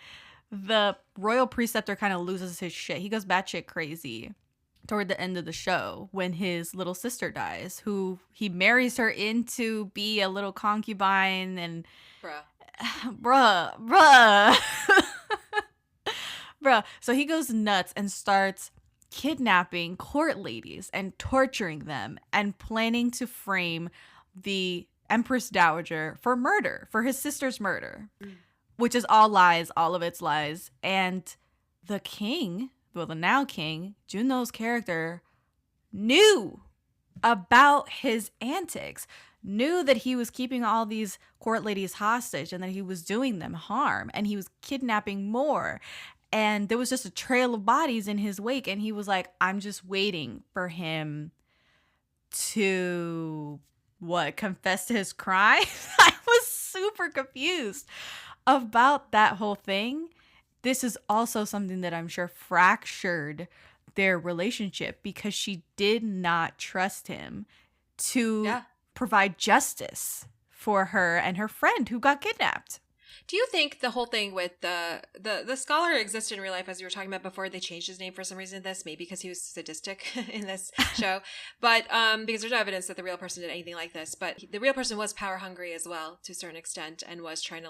the royal preceptor kind of loses his shit. He goes batshit crazy toward the end of the show when his little sister dies, who he marries her in to be a little concubine, and bruh. So he goes nuts and starts kidnapping court ladies and torturing them and planning to frame the Empress Dowager for murder, for his sister's murder, which is all lies, all of it's lies. And the king, the now king, Junho's character, knew about his antics, knew that he was keeping all these court ladies hostage and that he was doing them harm, and he was kidnapping more. And there was just a trail of bodies in his wake, and he was like, I'm just waiting for him to confess to his crime? I was super confused about that whole thing. This is also something that I'm sure fractured their relationship, because she did not trust him to provide justice for her and her friend who got kidnapped. Do you think the whole thing with the scholar existed in real life, as you were talking about before? They changed his name for some reason. This maybe because he was sadistic in this show, but because there's no evidence that the real person did anything like this. But the real person was power hungry as well to a certain extent, and was trying to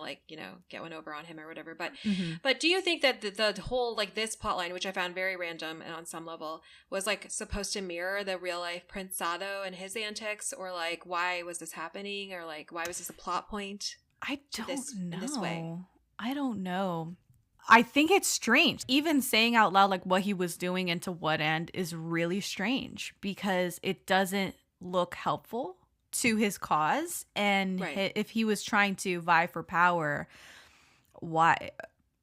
get one over on him or whatever. But do you think that the whole this plotline, which I found very random and on some level, was supposed to mirror the real life Prince Sado and his antics, or why was this happening, or why was this a plot point? I don't know. In this way. I don't know. I think it's strange. Even saying out loud what he was doing and to what end is really strange, because it doesn't look helpful to his cause. And if he was trying to vie for power, why?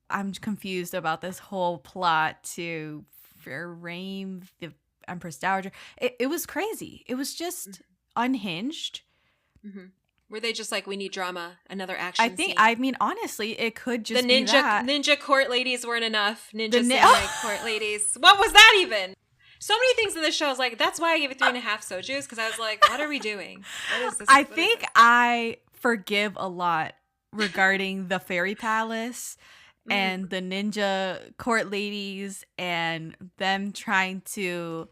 I'm confused about this whole plot to frame the Empress Dowager. It was crazy. It was just unhinged. Mm-hmm. Were they just we need drama, another action scene? I mean, honestly, it could just be that. Ninja court ladies weren't enough. Court ladies. What was that even? So many things in this show. I was that's why I gave it 3.5 sojus, because I was what are we doing? What is this? I think I forgive a lot regarding the fairy palace and the ninja court ladies and them trying to...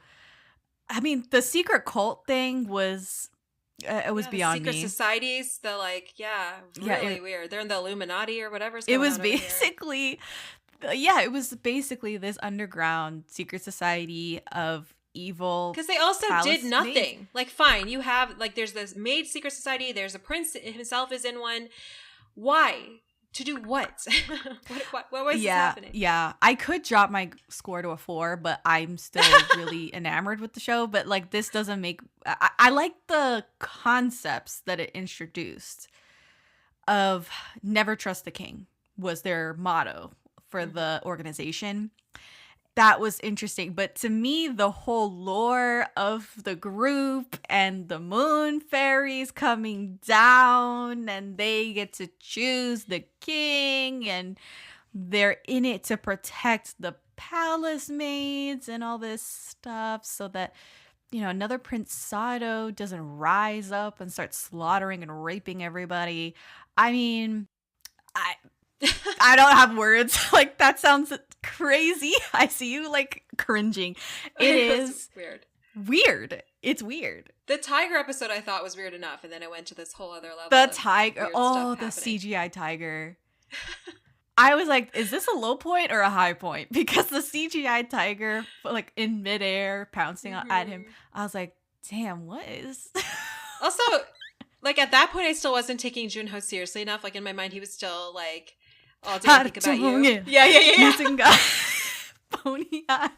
I mean, the secret cult thing was... it was beyond me. Secret societies, really weird. They're in the Illuminati or whatever. It was basically, it was basically this underground secret society of evil. Because they also did nothing. Fine, you have there's this maid secret society. There's a prince himself is in one. Why? To do what? what was this happening? Yeah, I could drop my score to a 4, but I'm still really enamored with the show. But this doesn't make... I like the concepts that it introduced of never trust the king was their motto for the organization. That was interesting. But to me, the whole lore of the group and the moon fairies coming down and they get to choose the king and they're in it to protect the palace maids and all this stuff so that, another Prince Sado doesn't rise up and start slaughtering and raping everybody. I mean, I don't have words. That sounds crazy. I see you cringing. It is weird. It's weird. The tiger episode I thought was weird enough, and then it went to this whole other level. The tiger. Oh, the CGI tiger. I was is this a low point or a high point? Because the CGI tiger, in midair, pouncing at him. I was damn, what is... Also, at that point, I still wasn't taking Junho seriously enough. In my mind, he was still all day I think about you. Yeah. Pony eye.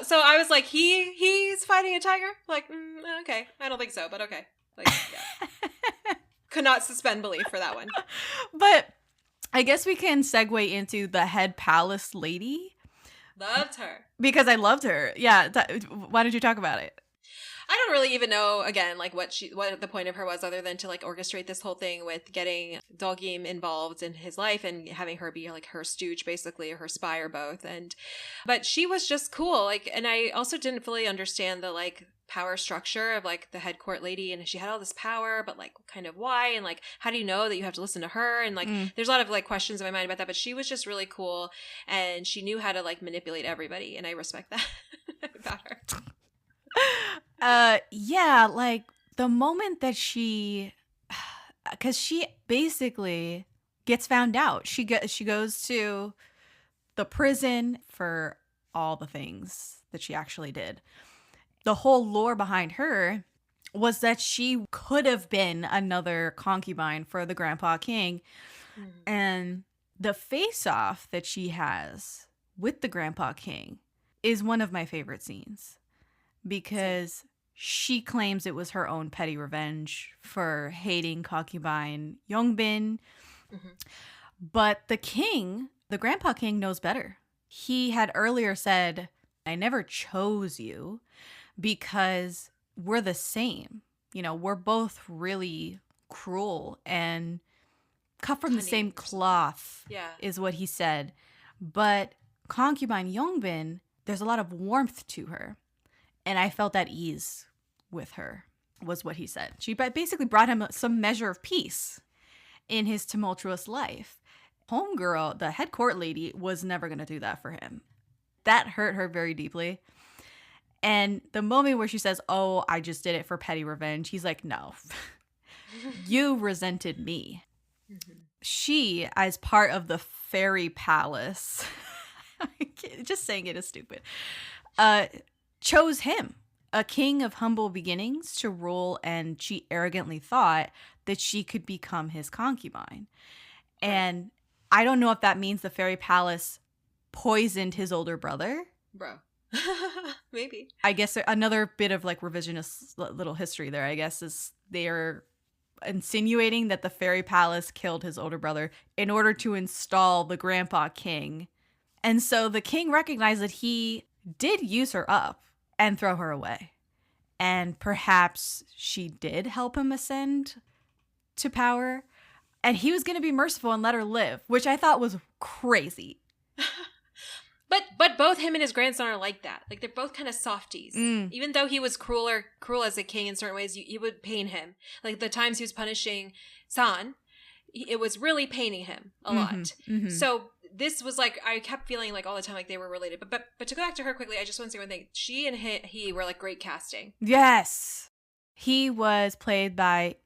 So I was he's fighting a tiger? Okay. I don't think so, but okay. Could not suspend belief for that one. But I guess we can segue into the head palace lady. Loved her. Because I loved her. Yeah. Why did you talk about it? I don't really even know, again, what the point of her was, other than to orchestrate this whole thing with getting Deok-im involved in his life and having her be her stooge, basically, or her spy, or both. But she was just cool. And I also didn't fully understand the power structure of the head court lady, and she had all this power, but kind of why, and how do you know that you have to listen to her, and there's a lot of questions in my mind about that. But she was just really cool, and she knew how to manipulate everybody, and I respect that about her. The moment that because she basically gets found out. She goes to the prison for all the things that she actually did. The whole lore behind her was that she could have been another concubine for the Grandpa King. And the face-off that she has with the Grandpa King is one of my favorite scenes. Because she claims it was her own petty revenge for hating concubine Yongbin. But the Grandpa King, knows better. He had earlier said, I never chose you because we're the same. We're both really cruel and cut from the same cloth, is what he said. But concubine Yongbin, there's a lot of warmth to her. And I felt at ease with her, was what he said. She basically brought him some measure of peace. in his tumultuous life. Homegirl, the head court lady, was never going to do that for him. That hurt her very deeply. And the moment where she says, oh, I just did it for petty revenge, he's like, no, you resented me. She, as part of the fairy palace, just saying it is stupid, chose him, a king of humble beginnings, to rule, and she arrogantly thought that she could become his concubine. And I don't know if that means the fairy palace poisoned his older brother. Bro. Maybe. I guess another bit of like revisionist little history there, I guess, is they're insinuating that the fairy palace killed his older brother in order to install the grandpa king. And so the king recognized that he did use her up and throw her away. And perhaps she did help him ascend to power. And he was going to be merciful and let her live, which I thought was crazy. But both him and his grandson are like that. Like, they're both kind of softies. Even though he was cruel as a king in certain ways, you would pain him. Like, the times he was punishing San, it was really paining him a lot. So this was like, I kept feeling like all the time like they were related. But to go back to her quickly, I just want to say one thing. She and he were like great casting. Yes. He was played by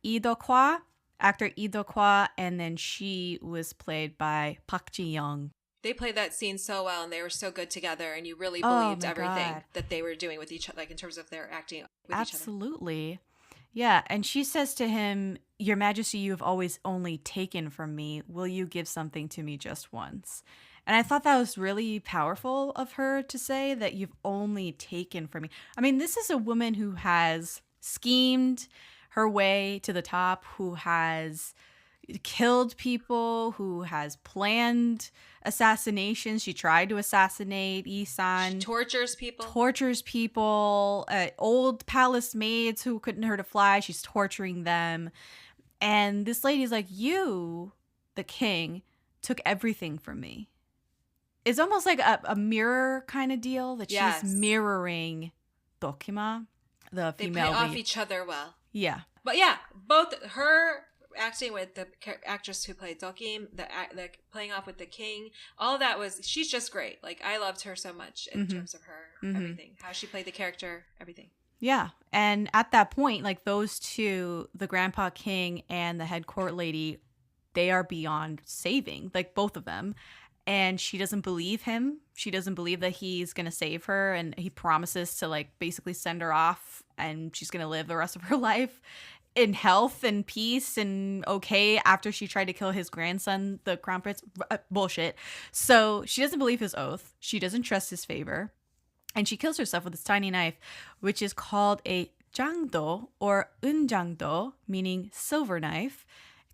actor Lee Do-kwa, and then she was played by Park Ji-young. They played that scene so well, and they were so good together, and you really believed everything that they were doing with each other, like in terms of their acting with each other. Absolutely. Yeah, and she says to him, Your Majesty, you have always only taken from me. Will you give something to me just once? And I thought that was really powerful of her to say that you've only taken from me. I mean, this is a woman who has schemed her way to the top, who has killed people, who has planned assassinations. She tried to assassinate Isan. She tortures people. Old palace maids who couldn't hurt a fly. She's torturing them. And this lady's like, you, the king, took everything from me. It's almost like a mirror kind of deal that she's mirroring Deok-im, the female They play off each other well. Yeah. But yeah, both her acting with the actress who played Deok-im, the playing off with the king, all of that was, she's just great. Like, I loved her so much in terms of her everything, how she played the character, everything. Yeah. And at that point, like, those two, the grandpa king and the head court lady, they are beyond saving, like both of them. And she doesn't believe him. She doesn't believe that he's going to save her. And he promises to like basically send her off and she's going to live the rest of her life in health and peace and okay after she tried to kill his grandson, the crown prince. Bullshit. So she doesn't believe his oath. She doesn't trust his favor. And she kills herself with this tiny knife, which is called a Jeongjo or unjangdo, meaning silver knife,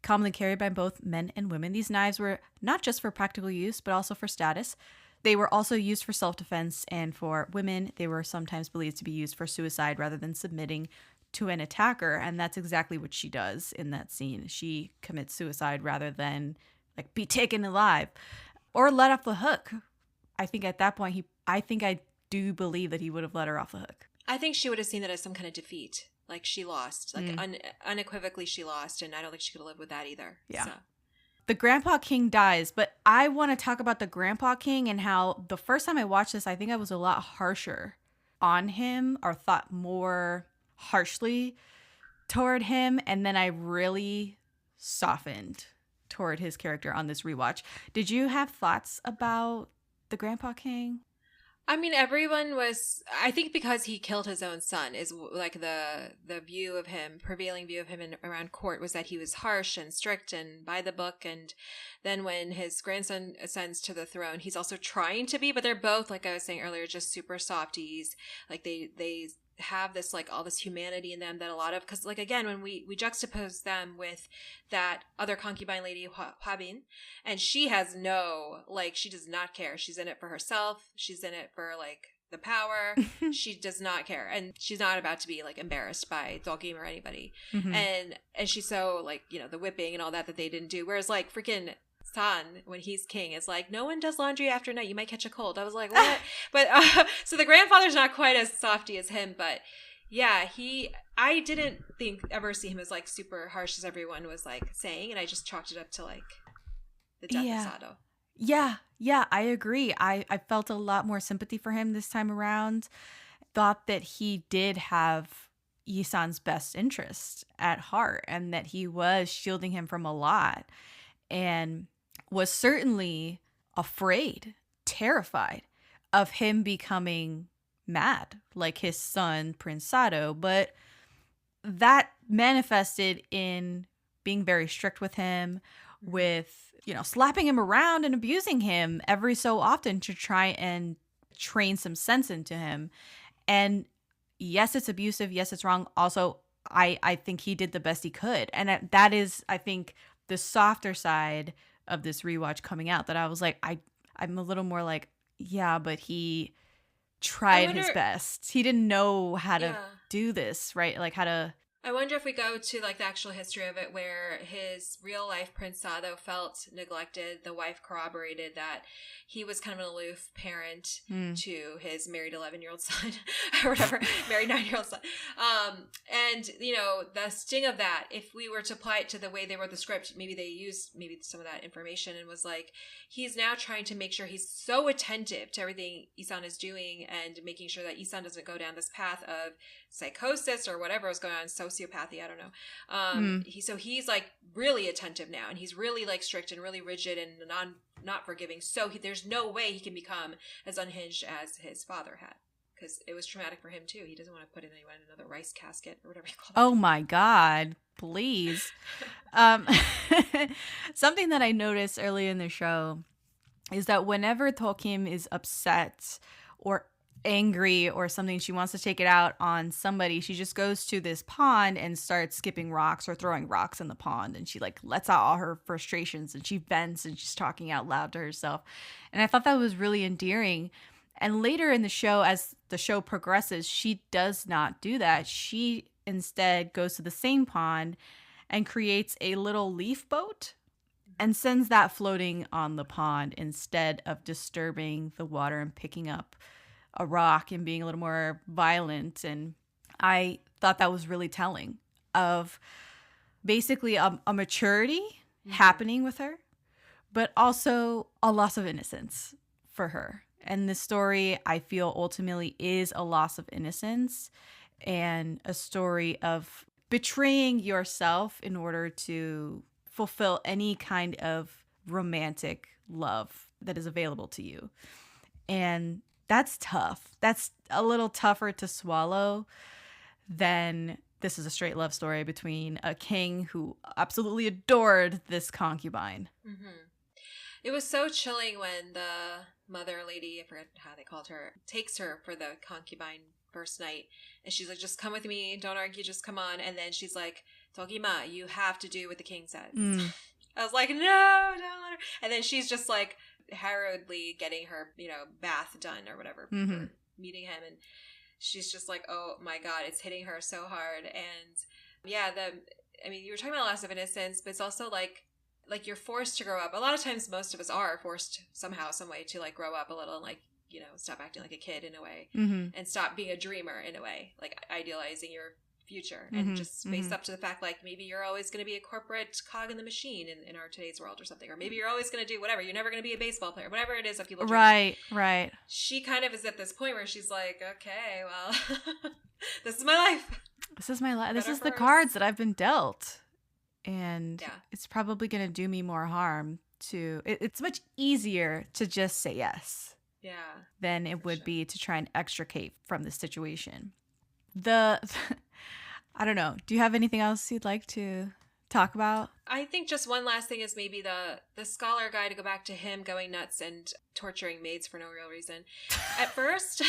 commonly carried by both men and women. These knives were not just for practical use, but also for status. They were also used for self-defense, and for women, they were sometimes believed to be used for suicide rather than submitting to an attacker. And that's exactly what she does in that scene. She commits suicide rather than like be taken alive or let off the hook. I think at that point, I do believe that he would have let her off the hook. I think she would have seen that as some kind of defeat. Like, she lost. Like, unequivocally she lost, and I don't think she could have lived with that either. Yeah. So. The Grandpa King dies, but I want to talk about the Grandpa King and how the first time I watched this, I think I was a lot harsher on him or thought more harshly toward him, and then I really softened toward his character on this rewatch. Did you have thoughts about the Grandpa King? I mean, everyone was, I think because he killed his own son is like the view of him, prevailing view of him around court was that he was harsh and strict and by the book. And then when his grandson ascends to the throne, he's also trying to be, but they're both, like I was saying earlier, just super softies. Like they have this, like, all this humanity in them that a lot of, because, like, again, when we juxtapose them with that other concubine lady, Hwabin, and she has no, like, she does not care. She's in it for herself. She's in it for, like, the power. She does not care. And she's not about to be, like, embarrassed by Deok-im or anybody. And she's so, like, you know, the whipping and all that they didn't do. Whereas, like, freaking San, when he's king, is like, no one does laundry after night. You might catch a cold. I was like, what? But so the grandfather's not quite as softy as him, but yeah, I didn't ever see him as like super harsh as everyone was like saying, and I just chalked it up to like the death of Sado. Yeah, I agree. I felt a lot more sympathy for him this time around. Thought that he did have Yisan's best interest at heart and that he was shielding him from a lot and was certainly afraid, terrified of him becoming mad like his son, Prince Sado. But that manifested in being very strict with him, with, slapping him around and abusing him every so often to try and train some sense into him. And yes, it's abusive. Yes, it's wrong. Also, I think he did the best he could. And that is, I think, the softer side of this rewatch coming out, that I was like, I'm a little more like, yeah, but he tried his best. He didn't know how to do this, right? Like how to... I wonder if we go to like the actual history of it, where his real life Prince Sado felt neglected. The wife corroborated that he was kind of an aloof parent to his married 11-year-old son or whatever, married 9-year-old son. And the sting of that, if we were to apply it to the way they wrote the script, maybe they used some of that information and was like, he's now trying to make sure he's so attentive to everything Isan is doing and making sure that Isan doesn't go down this path of psychosis or whatever is going on, sociopathy, I don't know. He's like really attentive now, and he's really like strict and really rigid and not forgiving. So there's no way he can become as unhinged as his father had, because it was traumatic for him too. He doesn't want to put anyone in another rice casket or whatever you call it. Oh my God, please. Something that I noticed early in the show is that whenever Deok-im is upset or angry or something, she wants to take it out on somebody, she just goes to this pond and starts skipping rocks or throwing rocks in the pond, and she like lets out all her frustrations and she vents and she's talking out loud to herself. And I thought that was really endearing. And later in the show, as the show progresses, she does not do that. She instead goes to the same pond and creates a little leaf boat and sends that floating on the pond instead of disturbing the water and picking up a rock and being a little more violent. And I thought that was really telling of basically a maturity happening with her, but also a loss of innocence for her. And the story, I feel, ultimately is a loss of innocence and a story of betraying yourself in order to fulfill any kind of romantic love that is available to you. And that's tough. That's a little tougher to swallow than this is a straight love story between a king who absolutely adored this concubine. Mm-hmm. It was so chilling when the mother lady, I forget how they called her, takes her for the concubine first night. And she's like, just come with me. Don't argue. Just come on. And then she's like, Deok-ima, you have to do what the king says. I was like, no, don't let her. And then she's just like, hurriedly getting her, bath done or whatever, for meeting him, and she's just like, oh my God, it's hitting her so hard. And yeah, you were talking about loss of innocence, but it's also like you're forced to grow up. A lot of times, most of us are forced somehow, some way to like grow up a little and like, stop acting like a kid in a way, and stop being a dreamer in a way, like idealizing your future, and just based up to the fact like maybe you're always going to be a corporate cog in the machine in our today's world or something, or maybe you're always going to do whatever, you're never going to be a baseball player, whatever it is that people dream. Right. She kind of is at this point where she's like, okay, well, this is my life. This is the cards that I've been dealt, and it's probably going to do me more harm to it's much easier to just say yes than it would be to try and extricate from this situation. I don't know. Do you have anything else you'd like to talk about? I think just one last thing is maybe the scholar guy, to go back to him going nuts and torturing maids for no real reason. At first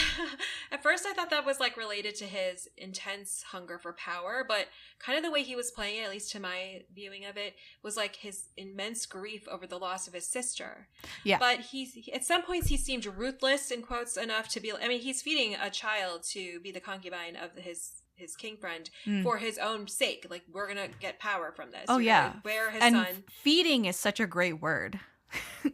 I thought that was like related to his intense hunger for power, but kind of the way he was playing it, at least to my viewing of it, was like his immense grief over the loss of his sister. Yeah. But he at some points he seemed ruthless, in quotes, enough to be, he's feeding a child to be the concubine of his king friend for his own sake. Like, we're gonna get power from this. Oh, yeah. Bear his and son. Feeding is such a great word.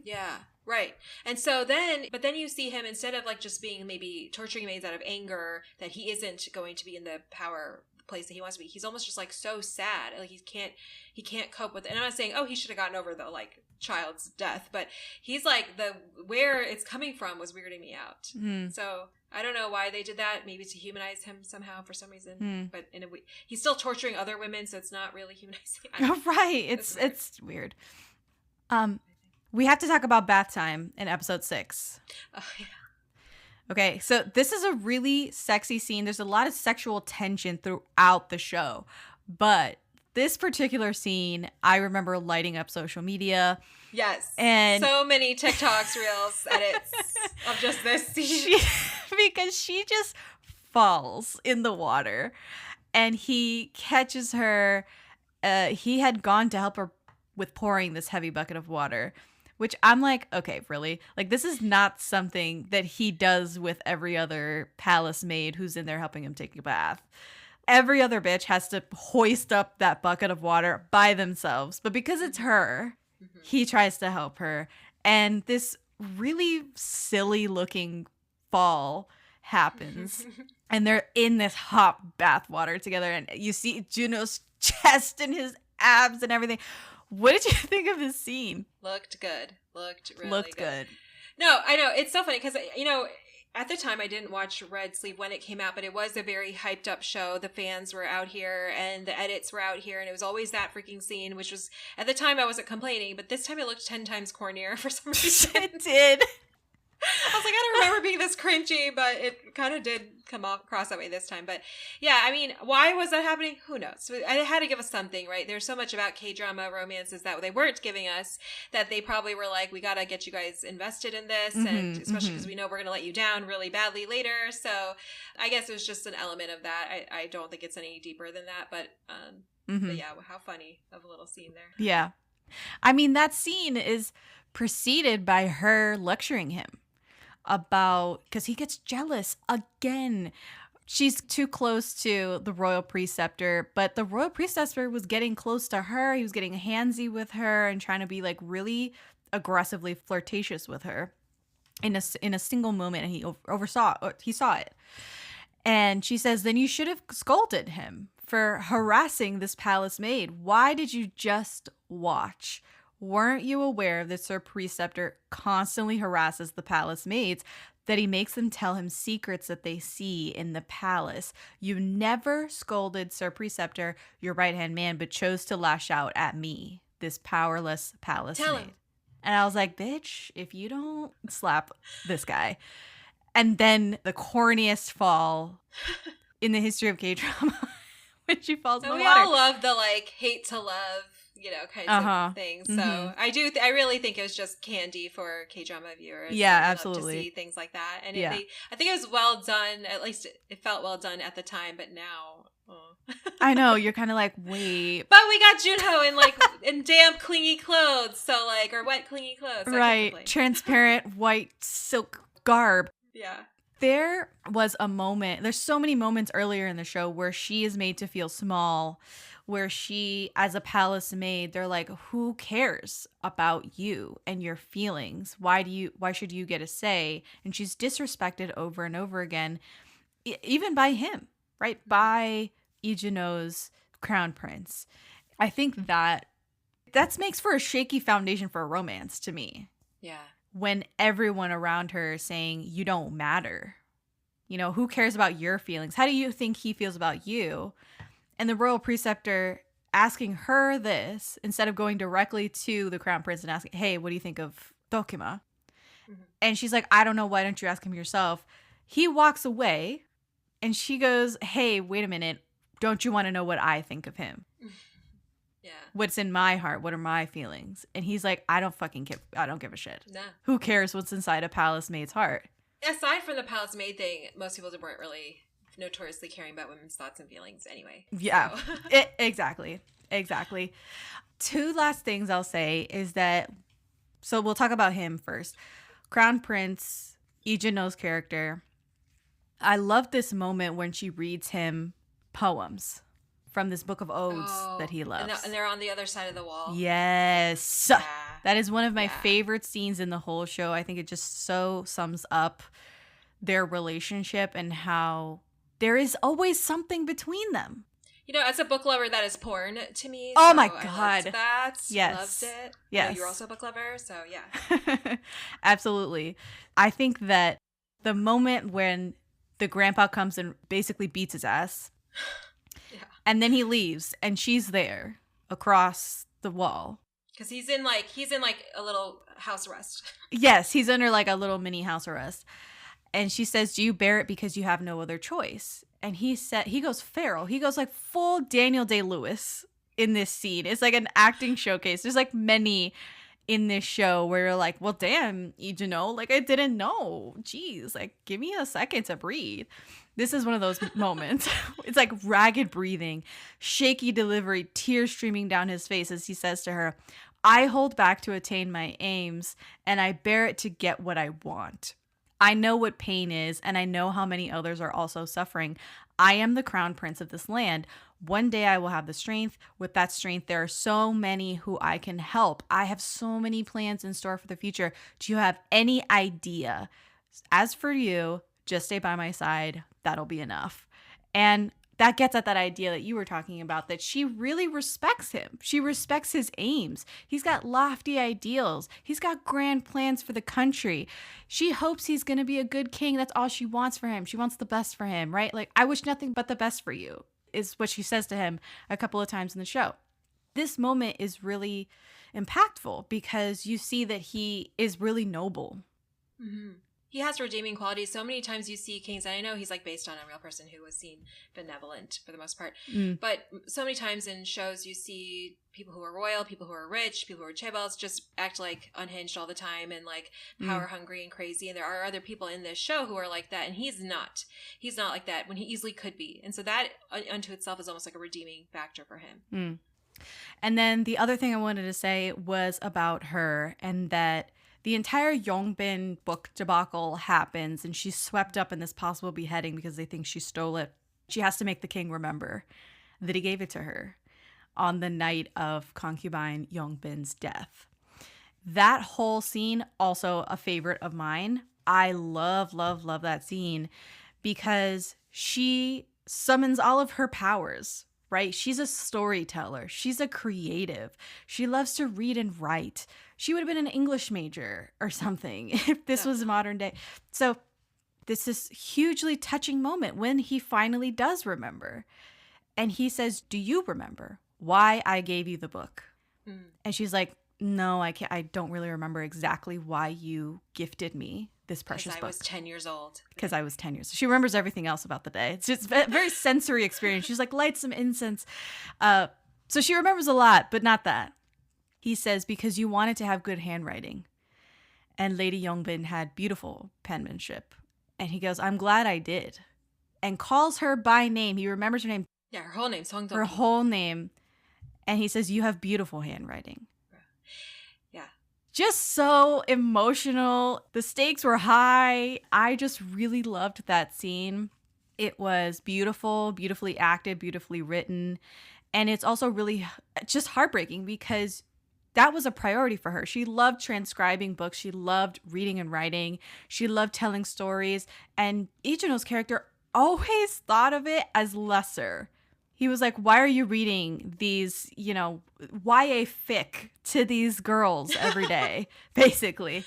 Yeah, right. And so then you see him, instead of like just being maybe torturing maids out of anger that he isn't going to be in the power place that he wants to be. He's almost just like so sad. Like he can't cope with it. And I'm not saying, oh, he should have gotten over the like child's death, but he's like where it's coming from was weirding me out. So I don't know why they did that. Maybe to humanize him somehow for some reason. But he's still torturing other women, so it's not really humanizing. Right. It's weird. We have to talk about bath time in episode 6. Oh yeah. Okay, so this is a really sexy scene. There's a lot of sexual tension throughout the show, but this particular scene, I remember lighting up social media. Yes. And so many TikToks, Reels, edits of just this scene. Because she just falls in the water and he catches her. He had gone to help her with pouring this heavy bucket of water, which I'm like, okay, really? Like, this is not something that he does with every other palace maid who's in there helping him take a bath. Every other bitch has to hoist up that bucket of water by themselves. But because it's her, he tries to help her. And this really silly looking fall happens. And they're in this hot bath water together. And you see Junho's chest and his abs and everything. What did you think of this scene? Looked good. Looked really good. No, I know. It's so funny because, you know, at the time I didn't watch Red Sleeve when it came out, but it was a very hyped up show. The fans were out here and the edits were out here, and it was always that freaking scene, which was, at the time I wasn't complaining, but this time it looked 10 times cornier for some reason. It did. I was like, I don't remember being this cringy, but it kind of did come across that way this time. But yeah, I mean, why was that happening? Who knows? I had to give us something, right? There's so much about K-drama romances that they weren't giving us that they probably were like, we got to get you guys invested in this. And especially because we know we're going to let you down really badly later. So I guess it was just an element of that. I don't think it's any deeper than that. But yeah, how funny of a little scene there. Yeah. I mean, that scene is preceded by her lecturing him about, because he gets jealous again. She's too close to the royal preceptor, but the royal preceptor was getting close to her. He was getting handsy with her and trying to be like really aggressively flirtatious with her in a single moment, and he saw it. And she says, then you should have scolded him for harassing this palace maid. Why did you just watch? Weren't you aware that Sir Preceptor constantly harasses the palace maids, that he makes them tell him secrets that they see in the palace? You never scolded Sir Preceptor, your right-hand man, but chose to lash out at me, this powerless palace maid. Him. And I was like, bitch, if you don't slap this guy. And then the corniest fall in the history of K-drama when she falls in the water. We all love the like hate to love, you know, kinds of things. So I really think it was just candy for K-drama viewers. Yeah, absolutely. To see things like that. And I think it was well done. At least it felt well done at the time, but now. I know, you're kind of like, wait. But we got Junho in like in damp clingy clothes, so like, or wet clingy clothes. So right, transparent white silk garb. Yeah. There was a moment, there's so many moments earlier in the show where she is made to feel small, where she, as a palace maid, they're like, who cares about you and your feelings? Why should you get a say? And she's disrespected over and over again, even by him, right? By Junho's crown prince. I think that makes for a shaky foundation for a romance to me. Yeah. When everyone around her is saying, you don't matter. You know, who cares about your feelings? How do you think he feels about you? And the royal preceptor asking her this instead of going directly to the crown prince and asking, hey, what do you think of Deok-im? And she's like, I don't know. Why don't you ask him yourself? He walks away and she goes, hey, wait a minute. Don't you want to know what I think of him? Yeah. What's in my heart? What are my feelings? And he's like, I don't give a shit. Nah. Who cares what's inside a palace maid's heart? Aside from the palace maid thing, most people weren't really notoriously caring about women's thoughts and feelings anyway. Yeah, so. Exactly. Two last things I'll say is that, so we'll talk about him first. Crown Prince, Junho's character. I love this moment when she reads him poems from this book of odes that he loves. And they're on the other side of the wall. Yes. Yeah. That is one of my favorite scenes in the whole show. I think it just so sums up their relationship and how there is always something between them. You know, as a book lover, that is porn to me. Oh so my I God. liked that. Yes. Loved it. Yes. I know you're also a book lover, so yeah. Absolutely. I think that the moment when the grandpa comes and basically beats his ass, and then he leaves, and she's there across the wall. Because he's in like a little house arrest. Yes, he's under like a little mini house arrest. And she says, do you bear it because you have no other choice? And he goes feral. He goes like full Daniel Day-Lewis in this scene. It's like an acting showcase. There's like many in this show where you're like, well, damn, Junho, like I didn't know. Jeez, like give me a second to breathe. This is one of those moments. It's like ragged breathing, shaky delivery, tears streaming down his face as he says to her, I hold back to attain my aims, and I bear it to get what I want. I know what pain is, and I know how many others are also suffering. I am the crown prince of this land. One day I will have the strength. With that strength, there are so many who I can help. I have so many plans in store for the future. Do you have any idea? As for you, just stay by my side. That'll be enough. And that gets at that idea that you were talking about, that she really respects him. She respects his aims. He's got lofty ideals. He's got grand plans for the country. She hopes he's going to be a good king. That's all she wants for him. She wants the best for him, right? Like, I wish nothing but the best for you, is what she says to him a couple of times in the show. This moment is really impactful because you see that he is really noble. Mm-hmm. He has redeeming qualities. So many times you see kings, and I know he's like based on a real person who was seen benevolent for the most part. But so many times in shows you see people who are royal, people who are rich, people who are chaebol just act like unhinged all the time and like power hungry and crazy. And there are other people in this show who are like that, and he's not. He's not like that when he easily could be. And so that unto itself is almost like a redeeming factor for him. And then the other thing I wanted to say was about her, and that the entire Yongbin book debacle happens, and she's swept up in this possible beheading because they think she stole it. She has to make the king remember that he gave it to her on the night of concubine Yongbin's death. That whole scene, also a favorite of mine. I love, love, love that scene because she summons all of her powers, right? She's a storyteller. She's a creative. She loves to read and write. She would have been an English major or something if this was modern day. So this is hugely touching moment when he finally does remember. And he says, do you remember why I gave you the book? And she's like, no, I can't. I don't really remember exactly why you gifted me this precious book. Because I was 10 years old. Because I was 10 years old. She remembers everything else about the day. It's just a very sensory experience. She's like, light some incense. So she remembers a lot, but not that. He says, because you wanted to have good handwriting. And Lady Yongbin had beautiful penmanship. And he goes, I'm glad I did. And calls her by name. He remembers her name. Yeah, her whole name. Seongdeok. Her whole name. And he says, you have beautiful handwriting. Yeah. Just so emotional. The stakes were high. I just really loved that scene. It was beautiful, beautifully acted, beautifully written. And it's also really just heartbreaking because that was a priority for her. She loved transcribing books. She loved reading and writing. She loved telling stories. And Lee-Junho's character always thought of it as lesser. He was like, why are you reading these, YA fic to these girls every day, basically?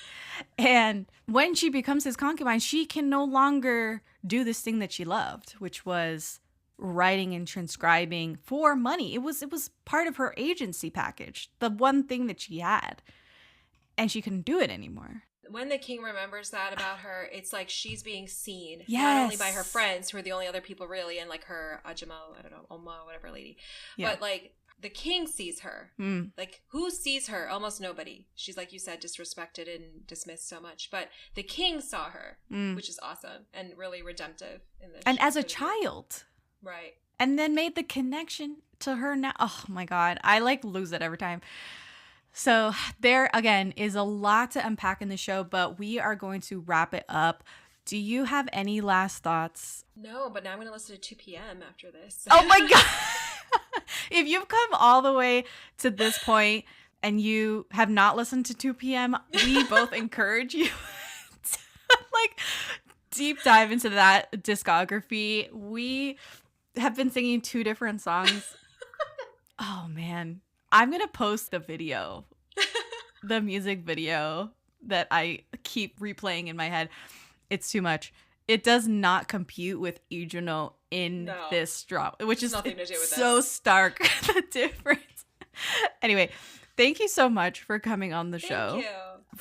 And when she becomes his concubine, she can no longer do this thing that she loved, which was writing and transcribing for money. It was part of her agency package, the one thing that she had. And she couldn't do it anymore. When the king remembers that about her, it's like she's being seen. Yes. Not only by her friends, who are the only other people really, and like her Ajamo, I don't know, Oma, whatever lady. Yeah. But like the king sees her. Like who sees her? Almost nobody. She's, like you said, disrespected and dismissed so much. But the king saw her, which is awesome and really redemptive in this. And as a child. Right. And then made the connection to her now. Oh my God. I lose it every time. So there, again, is a lot to unpack in the show, but we are going to wrap it up. Do you have any last thoughts? No, but now I'm going to listen to 2 p.m. after this. Oh my God. If you've come all the way to this point and you have not listened to 2 p.m., we both encourage you to deep dive into that discography. have been singing 2 different songs. Oh, man. I'm going to post the video, the music video that I keep replaying in my head. It's too much. It does not compute with Junho in this drama, which is nothing to do with so stark, the difference. Anyway, thank you so much for coming on the show. Thank you.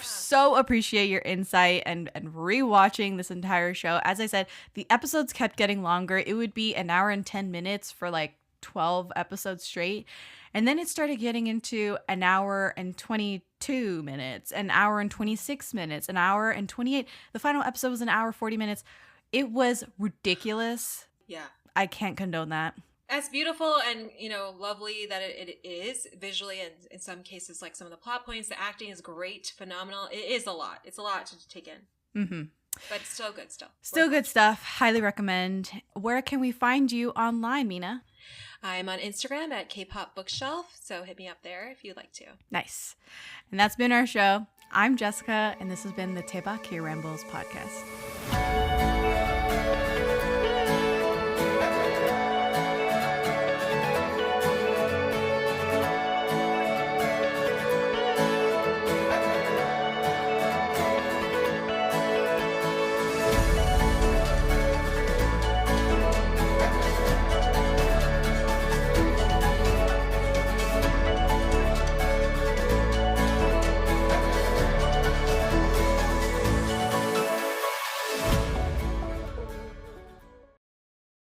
So appreciate your insight and rewatching this entire show. As I said, the episodes kept getting longer. It would be an hour and 10 minutes for like 12 episodes straight. And then it started getting into an hour and 22 minutes, an hour and 26 minutes, an hour and 28. The final episode was an hour 40 minutes. It was ridiculous. Yeah. I can't condone that. As beautiful and, lovely that it is visually, and in some cases, like some of the plot points, the acting is great, phenomenal. It is a lot. It's a lot to take in. Mm-hmm. But still good stuff. Still good stuff. Highly recommend. Where can we find you online, Mina? I'm on Instagram at Kpop Bookshelf, so hit me up there if you'd like to. Nice. And that's been our show. I'm Jessica, and this has been the Daebak K-Rambles Podcast.